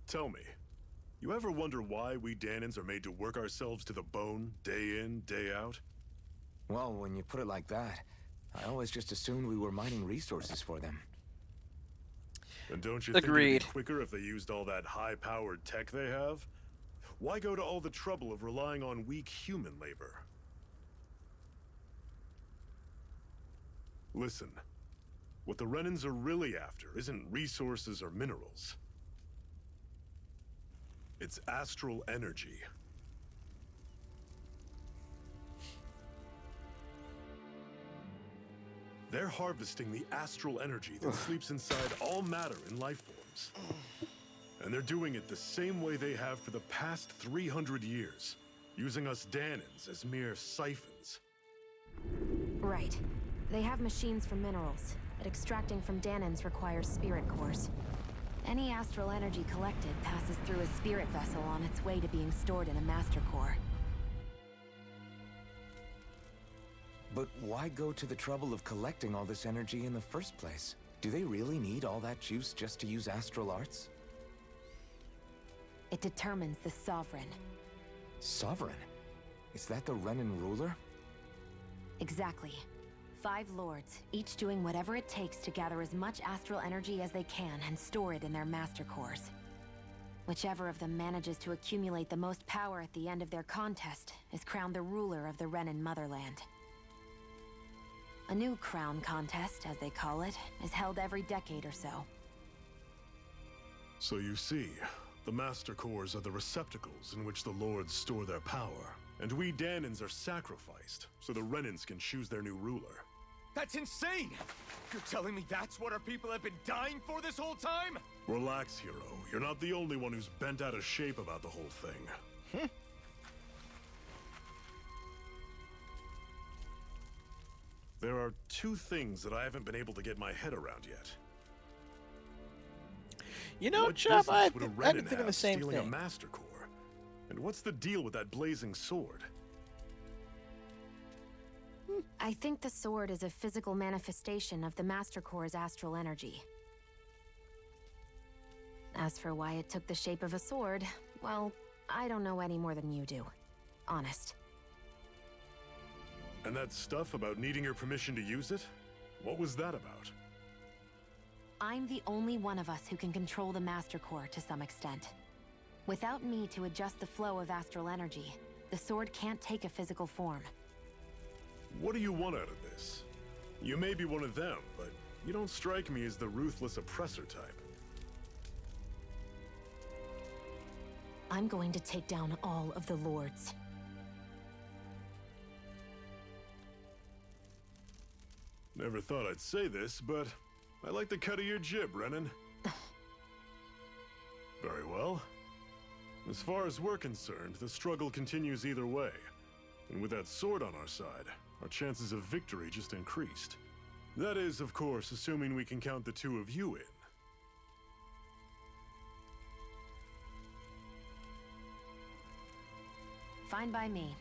Tell me, you ever wonder why we Dahnans are made to work ourselves to the bone, day in, day out? Well, when you put it like that, I always just assumed we were mining resources for them. And don't you Agreed. think it'd be quicker if they used all that high-powered tech they have? Why go to all the trouble of relying on weak human labor? Listen, what the Renans are really after isn't resources or minerals. It's astral energy. They're harvesting the astral energy that sleeps inside all matter in life forms. And they're doing it the same way they have for the past 300 years, using us Dahnans as mere siphons. Right. They have machines for minerals, but extracting from Danans requires spirit cores. Any astral energy collected passes through a spirit vessel on its way to being stored in a master core. But why go to the trouble of collecting all this energy in the first place? Do they really need all that juice just to use astral arts? It determines the Sovereign. Sovereign? Is that the Renan ruler? Exactly. 5 lords, each doing whatever it takes to gather as much astral energy as they can and store it in their master cores. Whichever of them manages to accumulate the most power at the end of their contest is crowned the ruler of the Renan motherland. A new crown contest, as they call it, is held every decade or so. So you see, the Master Cores are the receptacles in which the Lords store their power. And we Danans are sacrificed, so the Renans can choose their new ruler. That's insane! You're telling me that's what our people have been dying for this whole time? Relax, hero. You're not the only one who's bent out of shape about the whole thing. There are 2 things that I haven't been able to get my head around yet. You know, What Chop, business I've would a been Renan thinking the have same stealing thing. a Master Core? And what's the deal with that blazing sword? I think the sword is a physical manifestation of the Master Core's astral energy. As for why it took the shape of a sword, well, I don't know any more than you do. Honest. And that stuff about needing your permission to use it? What was that about? I'm the only one of us who can control the Master Core to some extent. Without me to adjust the flow of astral energy, the sword can't take a physical form. What do you want out of this? You may be one of them, but you don't strike me as the ruthless oppressor type. I'm going to take down all of the lords. Never thought I'd say this, but I like the cut of your jib, Renan. Very well. As far as we're concerned, the struggle continues either way. And with that sword on our side, our chances of victory just increased. That is, of course, assuming we can count the 2 of you in. Fine by me.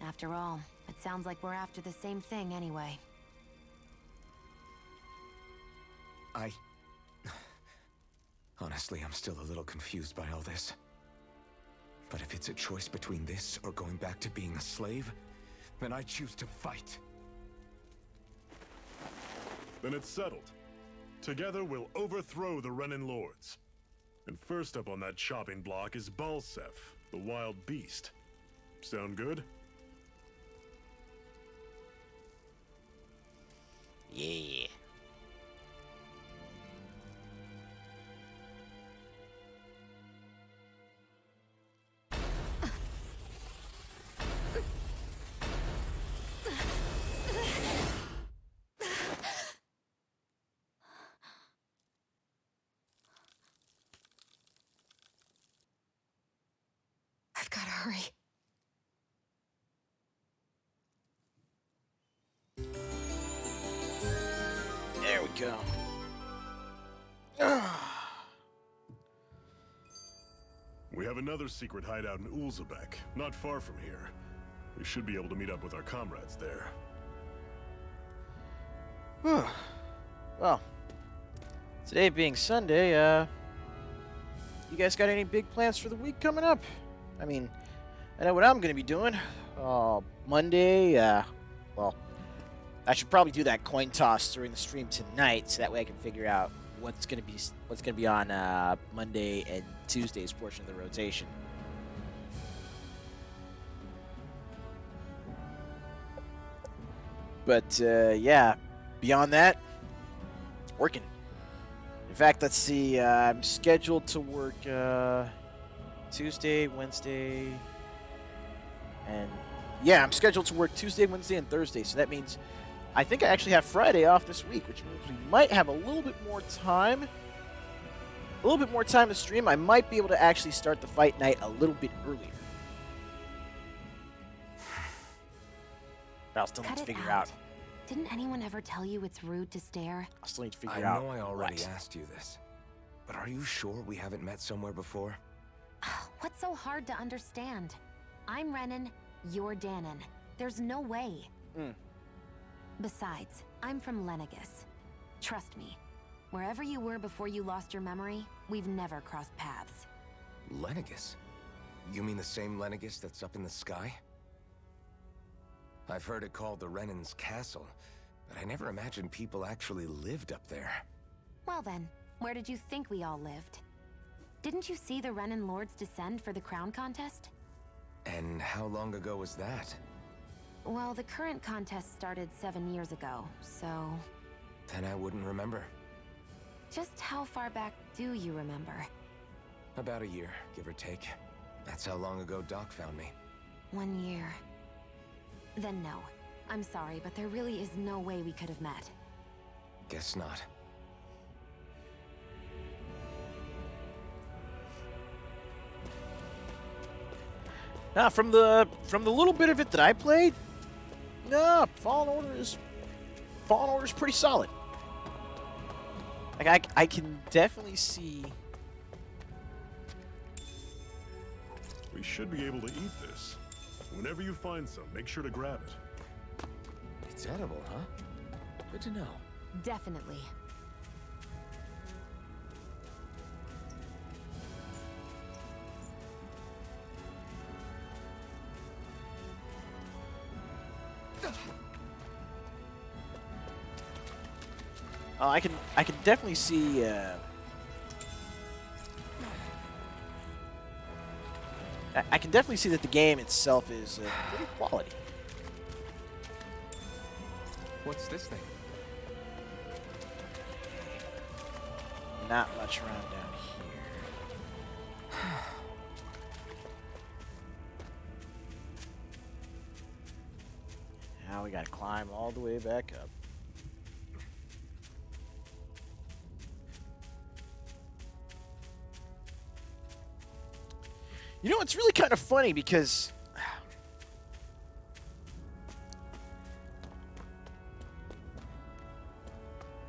After all, it sounds like we're after the same thing anyway. Honestly, I'm still a little confused by all this. But if it's a choice between this or going back to being a slave, then I choose to fight. Then it's settled. Together we'll overthrow the Renan Lords. And first up on that chopping block is Balseph, the wild beast. Sound good? Yeah. I've got to hurry. There we go. We have another secret hideout in Ulzebek, not far from here. We should be able to meet up with our comrades there. Well, today being Sunday, you guys got any big plans for the week coming up? I mean, I know what I'm going to be doing. Monday, well, I should probably do that coin toss during the stream tonight, so that way I can figure out what's going to be on Monday and Tuesday's portion of the rotation. But yeah, beyond that, working. In fact, let's see. I'm scheduled to work Tuesday, Wednesday, and yeah, I'm scheduled to work Tuesday, Wednesday, and Thursday. So that means I think I actually have Friday off this week, which means we might have a little bit more time. A little bit more time to stream. I might be able to actually start the fight night a little bit earlier. I'll still need Cut to it figure out. Didn't anyone ever tell you it's rude to stare? I'll still need to figure I out. know I already what. asked you this, but are you sure we haven't met somewhere before? What's so hard to understand? I'm Renan, you're Danon. There's no way. Besides, I'm from Lenegus. Trust me, wherever you were before you lost your memory, we've never crossed paths. Lenegus? You mean the same Lenegus that's up in the sky? I've heard it called the Renan's Castle, but I never imagined people actually lived up there. Well then, where did you think we all lived? Didn't you see the Renan Lords descend for the crown contest? And how long ago was that? Well, the current contest started 7 years ago, so... Then I wouldn't remember. Just how far back do you remember? About a year, give or take. That's how long ago Doc found me. 1 year. Then no. I'm sorry, but there really is no way we could have met. Guess not. Nah, from the little bit of it that I played, no, Fallen Order's pretty solid. Like I can definitely see. We should be able to eat this. Whenever you find some, make sure to grab it. It's edible, huh? Good to know. Definitely. I can definitely see. I can definitely see that the game itself is pretty quality. What's this thing? Not much around down here. Now we gotta climb all the way back up. You know, it's really kind of funny because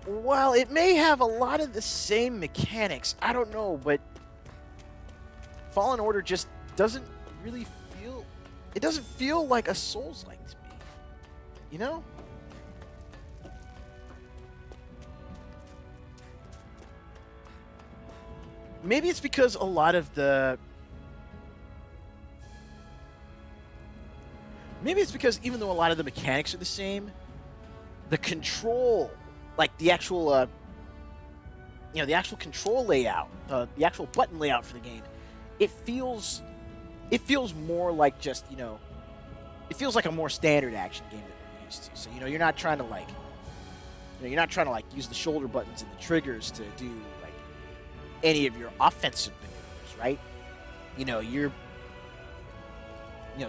while it may have a lot of the same mechanics, I don't know, but Fallen Order just doesn't really feel... It doesn't feel like a Souls-like to me. You know? Maybe it's because a lot of the... Maybe it's because even though a lot of the mechanics are the same, the control, like the actual, the actual control layout, the actual button layout for the game, it feels more like just, it feels like a more standard action game that we're used to. So, you're not trying to use the shoulder buttons and the triggers to do like any of your offensive maneuvers, right?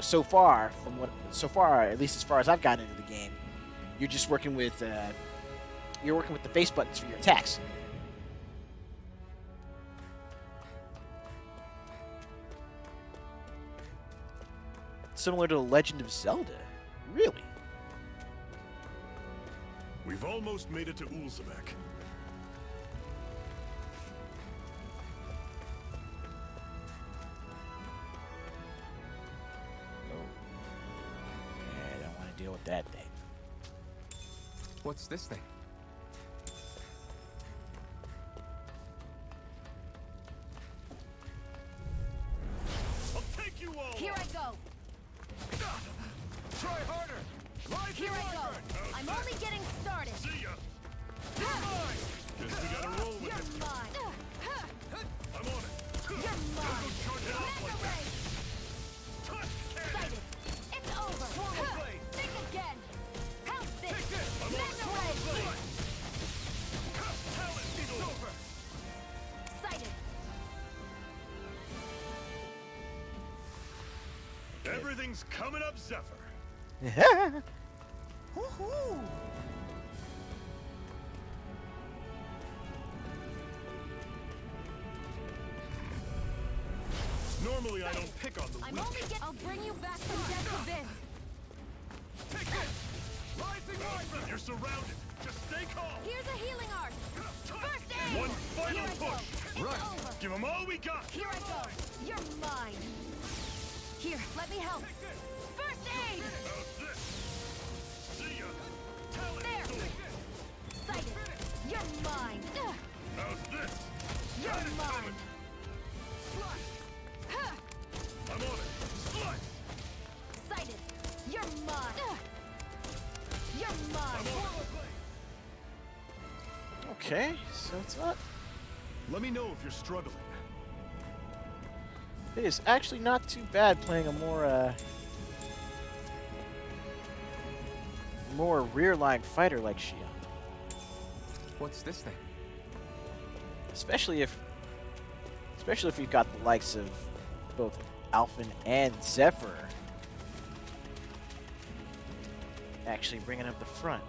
So far, at least as far as I've gotten into the game, you're just working with the face buttons for your attacks. Similar to The Legend of Zelda, really. We've almost made it to Ulzebek. I don't want to deal with that thing. What's this thing? I'll take you all. Here I go. Try harder. Life Here I go. I'm only getting started. See ya! You're mine. Guess we gotta roll with You're it. mine. I'm on it. You're mine. Charge it off like that. Sighted. It's over. Swallow blade. Think again. How's this? Take this. I'm on it. Magna Ray. Talent. It's over. Sighted. Everything's coming up, Zephyr. Woohoo! Normally I don't pick on the I'm weak. only I'll bring you back from death abyss. Take this. You're surrounded. Just stay calm. Here's a healing art. First aid. One final Here I go. push. It's Run. over. Give them all we got. Here I go. You're mine. Here, let me help. First aid. How's this? See ya. Talent There. sword. Sighted. You're mine. How's this? You're That is mine. coming. Huh. I'm on it. Slice. Sighted. You're mine. You're I'm mine. on it. Okay, so it's not. Let me know if you're struggling. It is actually not too bad playing a more rear line fighter like Shia. What's this thing? Especially if you've got the likes of both Alphen and Zephyr actually bringing up the front.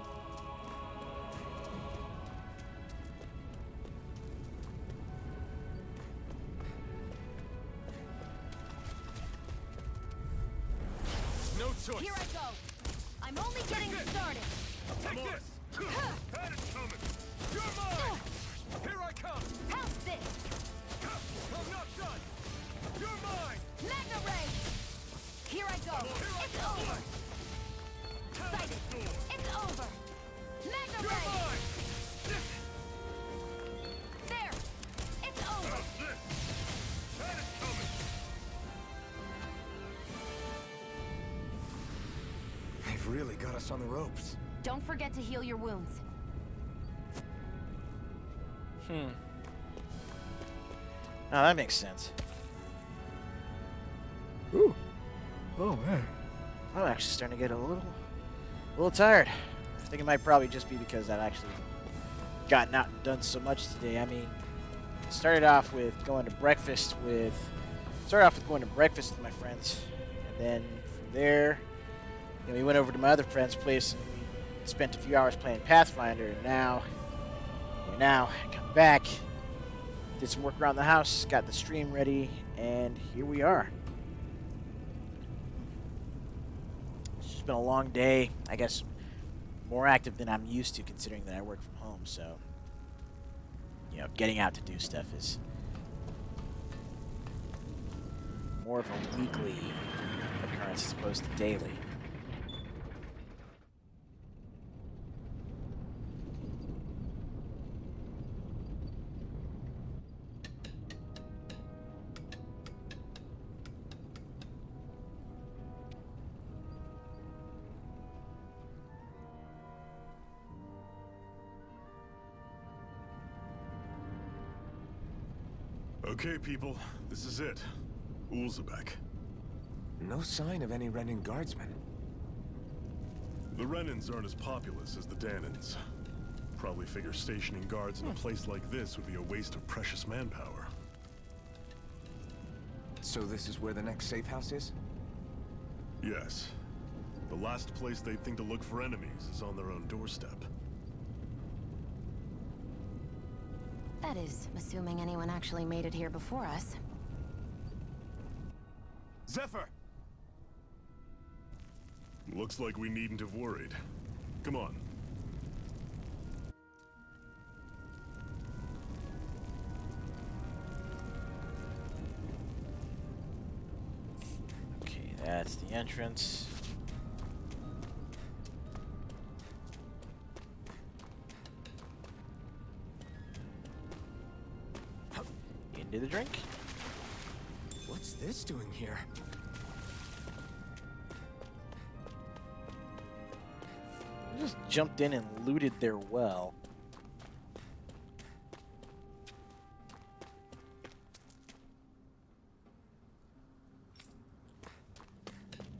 No choice. Here I go. I'm only getting started. I'm on it. That is coming. You're mine! Here I come! How's this? I'm not done! You're mine! Magna Ray! Here I go. It's over. Sighted. It's over. Magna You're Ray! mine! There. It's over. How's this? That is coming. They've really got us on the ropes. Don't forget to heal your wounds. Now that makes sense. Ooh. Oh man. I'm actually starting to get a little tired. I think it might probably just be because I've actually gotten out and done so much today. I mean, started off with going to breakfast with my friends, and then from there, we went over to my other friend's place and we spent a few hours playing Pathfinder. And now I come back, did some work around the house, got the stream ready, and here we are. It's just been a long day. I guess more active than I'm used to, considering that I work from home. So, getting out to do stuff is more of a weekly occurrence as opposed to daily. Okay, people, this is it. Ulzebek. No sign of any Renin guardsmen. The Renins aren't as populous as the Danins. Probably figure stationing guards in a place like this would be a waste of precious manpower. So this is where the next safe house is? Yes. The last place they'd think to look for enemies is on their own doorstep. That is, assuming anyone actually made it here before us. Zephyr! Looks like we needn't have worried. Come on. Okay, that's the entrance. Into the drink. What's this doing here? I just jumped in and looted their well.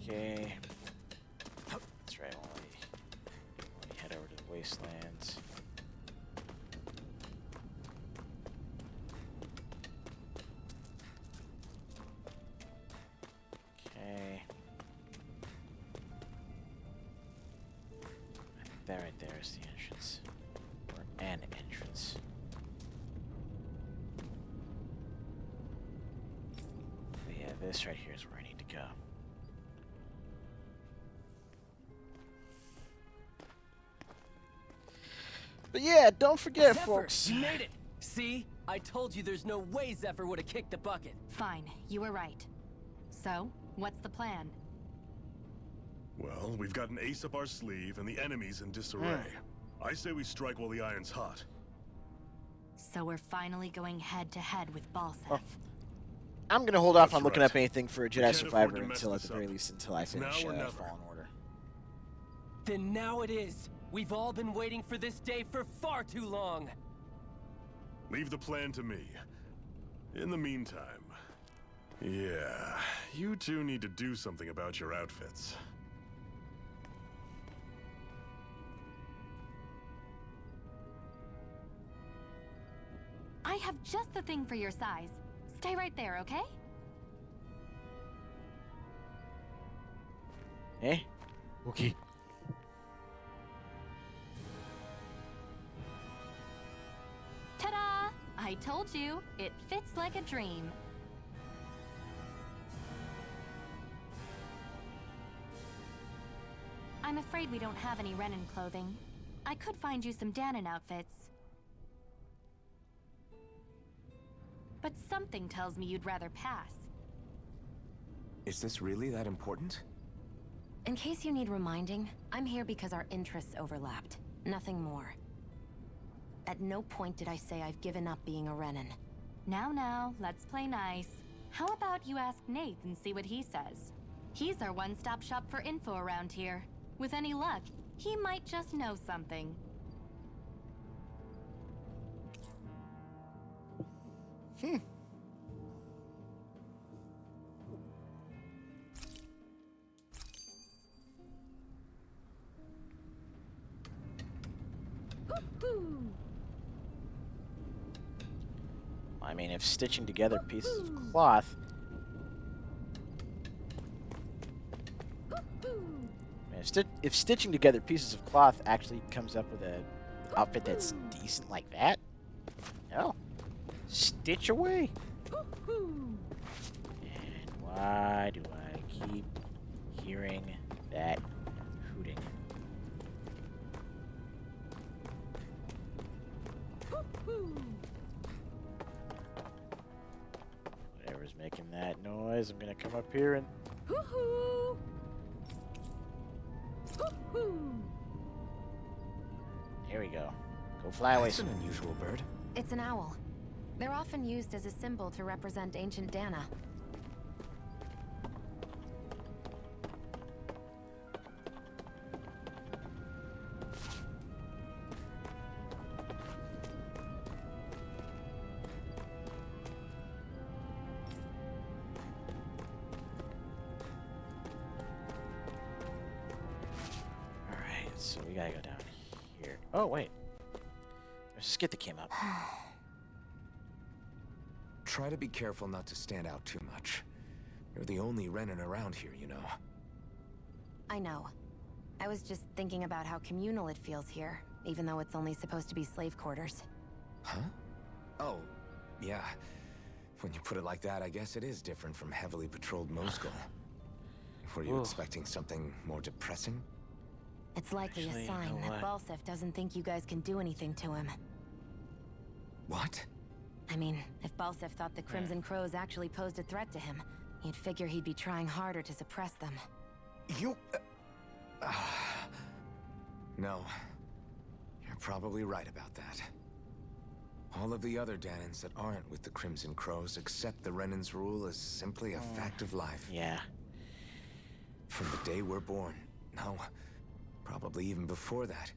Okay. That's right, when we head over to the wastelands. Okay. That right there is the entrance. Or an entrance. But yeah, this right here is where I need to go. But yeah, don't forget, Zephyr, folks. you made it! See? I told you there's no way Zephyr would have kicked the bucket. Fine, you were right. So, what's the plan? Well, we've got an ace up our sleeve and the enemy's in disarray. I say we strike while the iron's hot. So we're finally going head-to-head with Balseph. Oh. I'm gonna hold off That's on looking right. up anything for a Jedi can't Survivor afford to mess until, at this the very up. least, until I It's now finish or never. Fallen Order. Then now it is. We've all been waiting for this day for far too long. Leave the plan to me. In the meantime, yeah, you two need to do something about your outfits. I have just the thing for your size. Stay right there, okay? Eh? Okay. Ta-da! I told you, it fits like a dream. I'm afraid we don't have any Renan clothing. I could find you some Danon outfits. But something tells me you'd rather pass. Is this really that important? In case you need reminding, I'm here because our interests overlapped. Nothing more. At no point did I say I've given up being a Renan. Now, let's play nice. How about you ask Nath and see what he says? He's our one-stop shop for info around here. With any luck, he might just know something. I mean, if stitching together pieces of cloth... If stitching together pieces of cloth actually comes up with an outfit that's decent like that, oh, stitch away. And why do I keep hearing that hooting? Whatever's making that noise, I'm gonna come up here and... Here we go. Go fly away. That's an unusual bird. It's an owl. They're often used as a symbol to represent ancient Dana. Alright, so we gotta go down here. Oh, wait. There's a skit that came up. Try to be careful not to stand out too much. You're the only Renan around here, you know. I know. I was just thinking about how communal it feels here, even though it's only supposed to be slave quarters. Huh? Oh, yeah. When you put it like that, I guess it is different from heavily patrolled Moscow. Were you expecting something more depressing? It's likely Actually, a you sign know that Balseph doesn't think you guys can do anything to him. What? I mean, if Balseph thought the Crimson Crows actually posed a threat to him, you'd figure he'd be trying harder to suppress them. You... No. You're probably right about that. All of the other Danans that aren't with the Crimson Crows accept the Renan's rule as simply a fact of life. Yeah. From the day we're born. No. Probably even before that.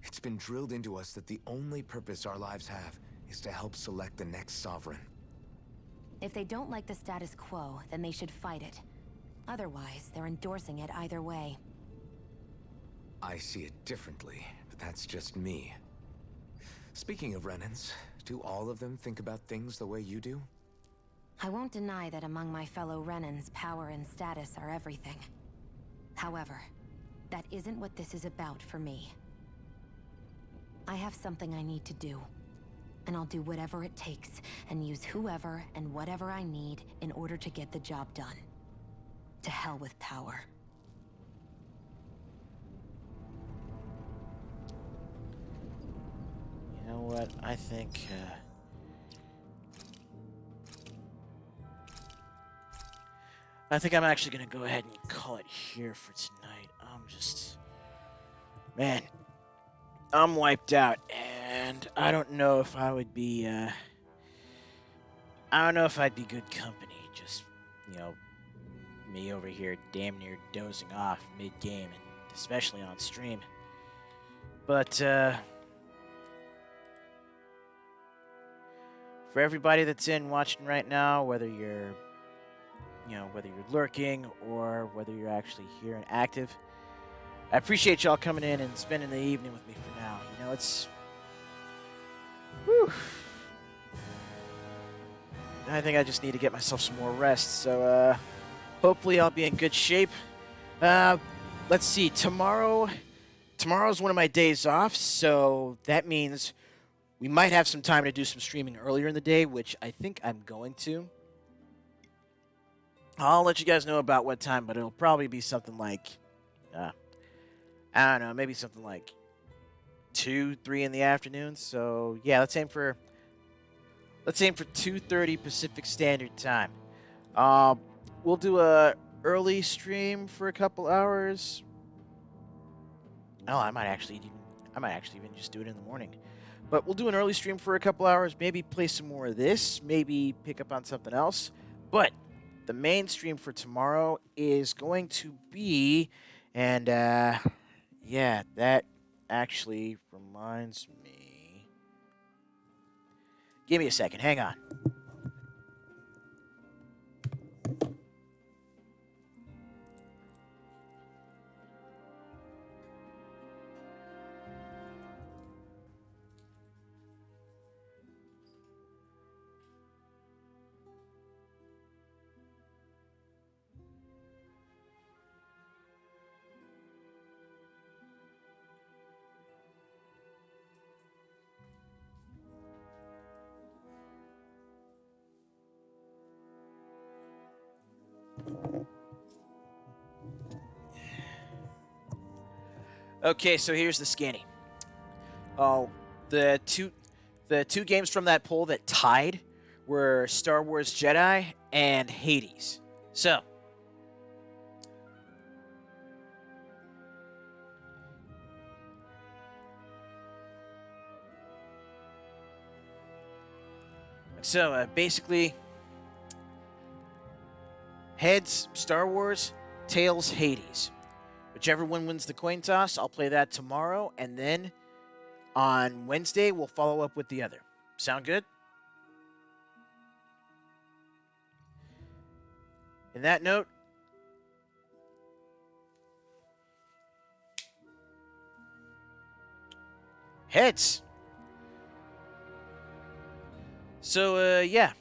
It's been drilled into us that the only purpose our lives have is to help select the next sovereign. If they don't like the status quo, then they should fight it. Otherwise, they're endorsing it either way. I see it differently, but that's just me. Speaking of Renans, do all of them think about things the way you do? I won't deny that among my fellow Renans, power and status are everything. However, that isn't what this is about for me. I have something I need to do. And I'll do whatever it takes, and use whoever and whatever I need in order to get the job done. To hell with power. know what? I think I'm actually gonna go ahead and call it here for tonight. Man, I'm wiped out, and I don't know if I would be, I don't know if I'd be good company. Just, me over here damn near dozing off mid-game, and especially on stream. But, for everybody that's watching right now, whether you're lurking or whether you're actually here and active, I appreciate y'all coming in and spending the evening with me for now. It's... Whew. I think I just need to get myself some more rest, so, hopefully I'll be in good shape. Let's see, tomorrow's one of my days off, so that means we might have some time to do some streaming earlier in the day, which I think I'm going to. I'll let you guys know about what time, but it'll probably be something like, I don't know, maybe something like 2, 3 in the afternoon. So yeah, let's aim for 2:30 Pacific Standard Time. We'll do a early stream for a couple hours. Oh, I might actually even just do it in the morning. But we'll do an early stream for a couple hours, maybe play some more of this, maybe pick up on something else. But the main stream for tomorrow is going to be, and yeah, that actually reminds me. Give me a second, hang on. Okay, so here's the skinny. Oh, the two games from that poll that tied were Star Wars Jedi and Hades. So, basically, heads Star Wars, tails Hades. Whichever one wins the coin toss, I'll play that tomorrow, and then on Wednesday, we'll follow up with the other. Sound good? In that note, heads. So, yeah.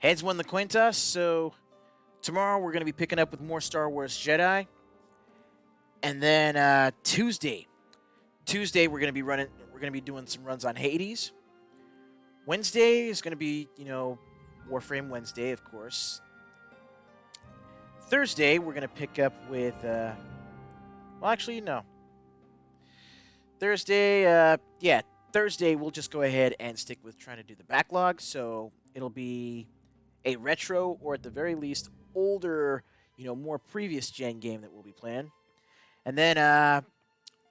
Heads won the coin toss, so tomorrow we're going to be picking up with more Star Wars Jedi. And then Tuesday we're going to be doing some runs on Hades. Wednesday is going to be, Warframe Wednesday, of course. Thursday we're going to pick up with well, actually no. Thursday we'll just go ahead and stick with trying to do the backlog, so it'll be a retro or at the very least older, more previous gen game that we'll be playing. And then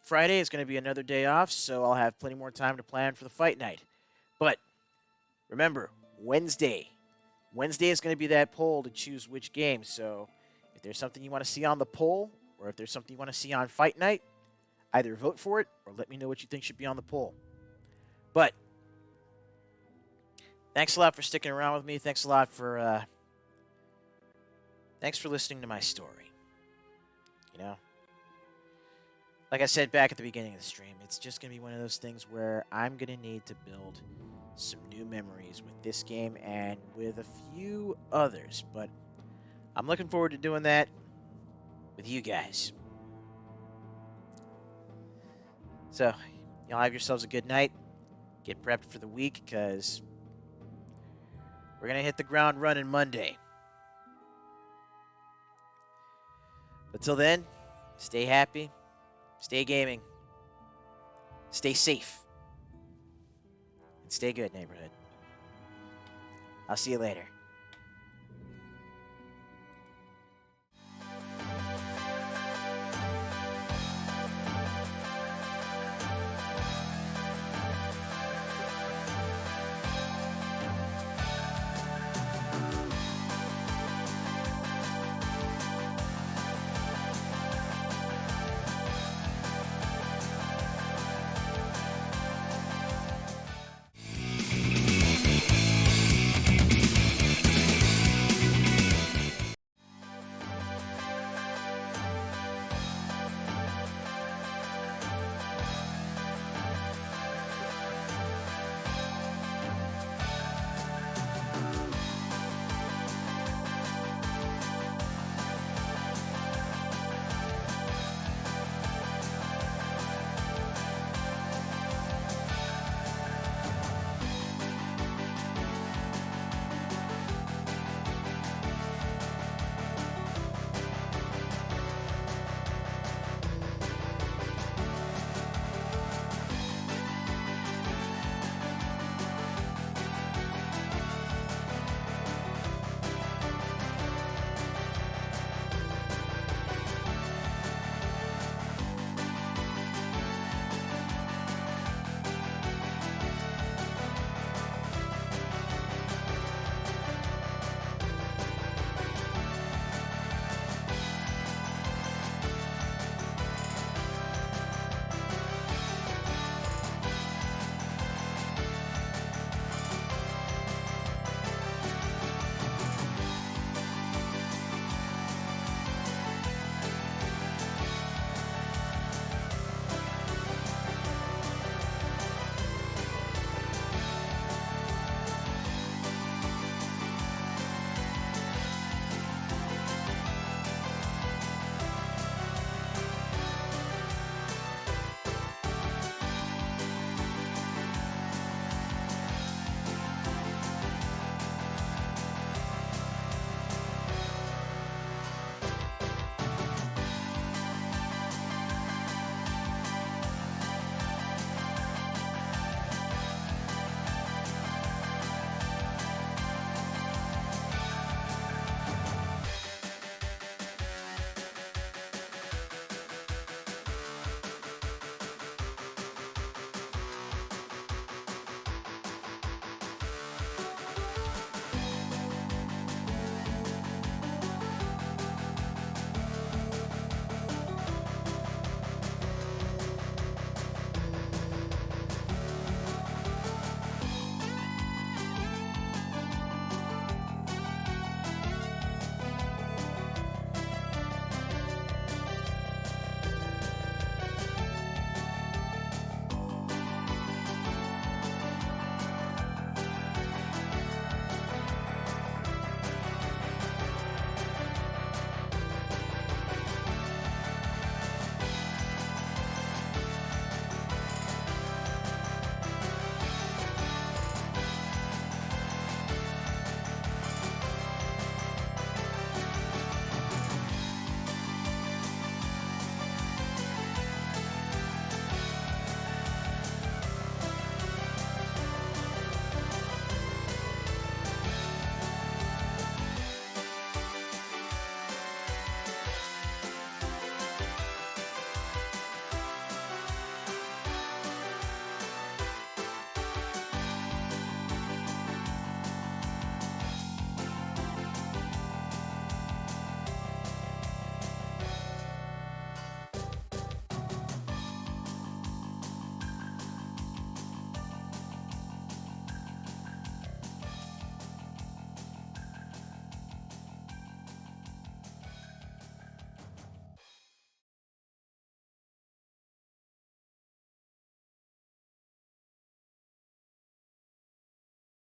Friday is going to be another day off, so I'll have plenty more time to plan for the fight night. But remember, Wednesday is going to be that poll to choose which game. So if there's something you want to see on the poll, or if there's something you want to see on fight night, either vote for it or let me know what you think should be on the poll. But thanks a lot for sticking around with me. Thanks a lot for thanks for listening to my story. Like I said back at the beginning of the stream, it's just going to be one of those things where I'm going to need to build some new memories with this game and with a few others. But I'm looking forward to doing that with you guys. So, y'all have yourselves a good night. Get prepped for the week, because we're going to hit the ground running Monday. But till then, stay happy. Stay gaming. Stay safe. Stay good, neighborhood. I'll see you later.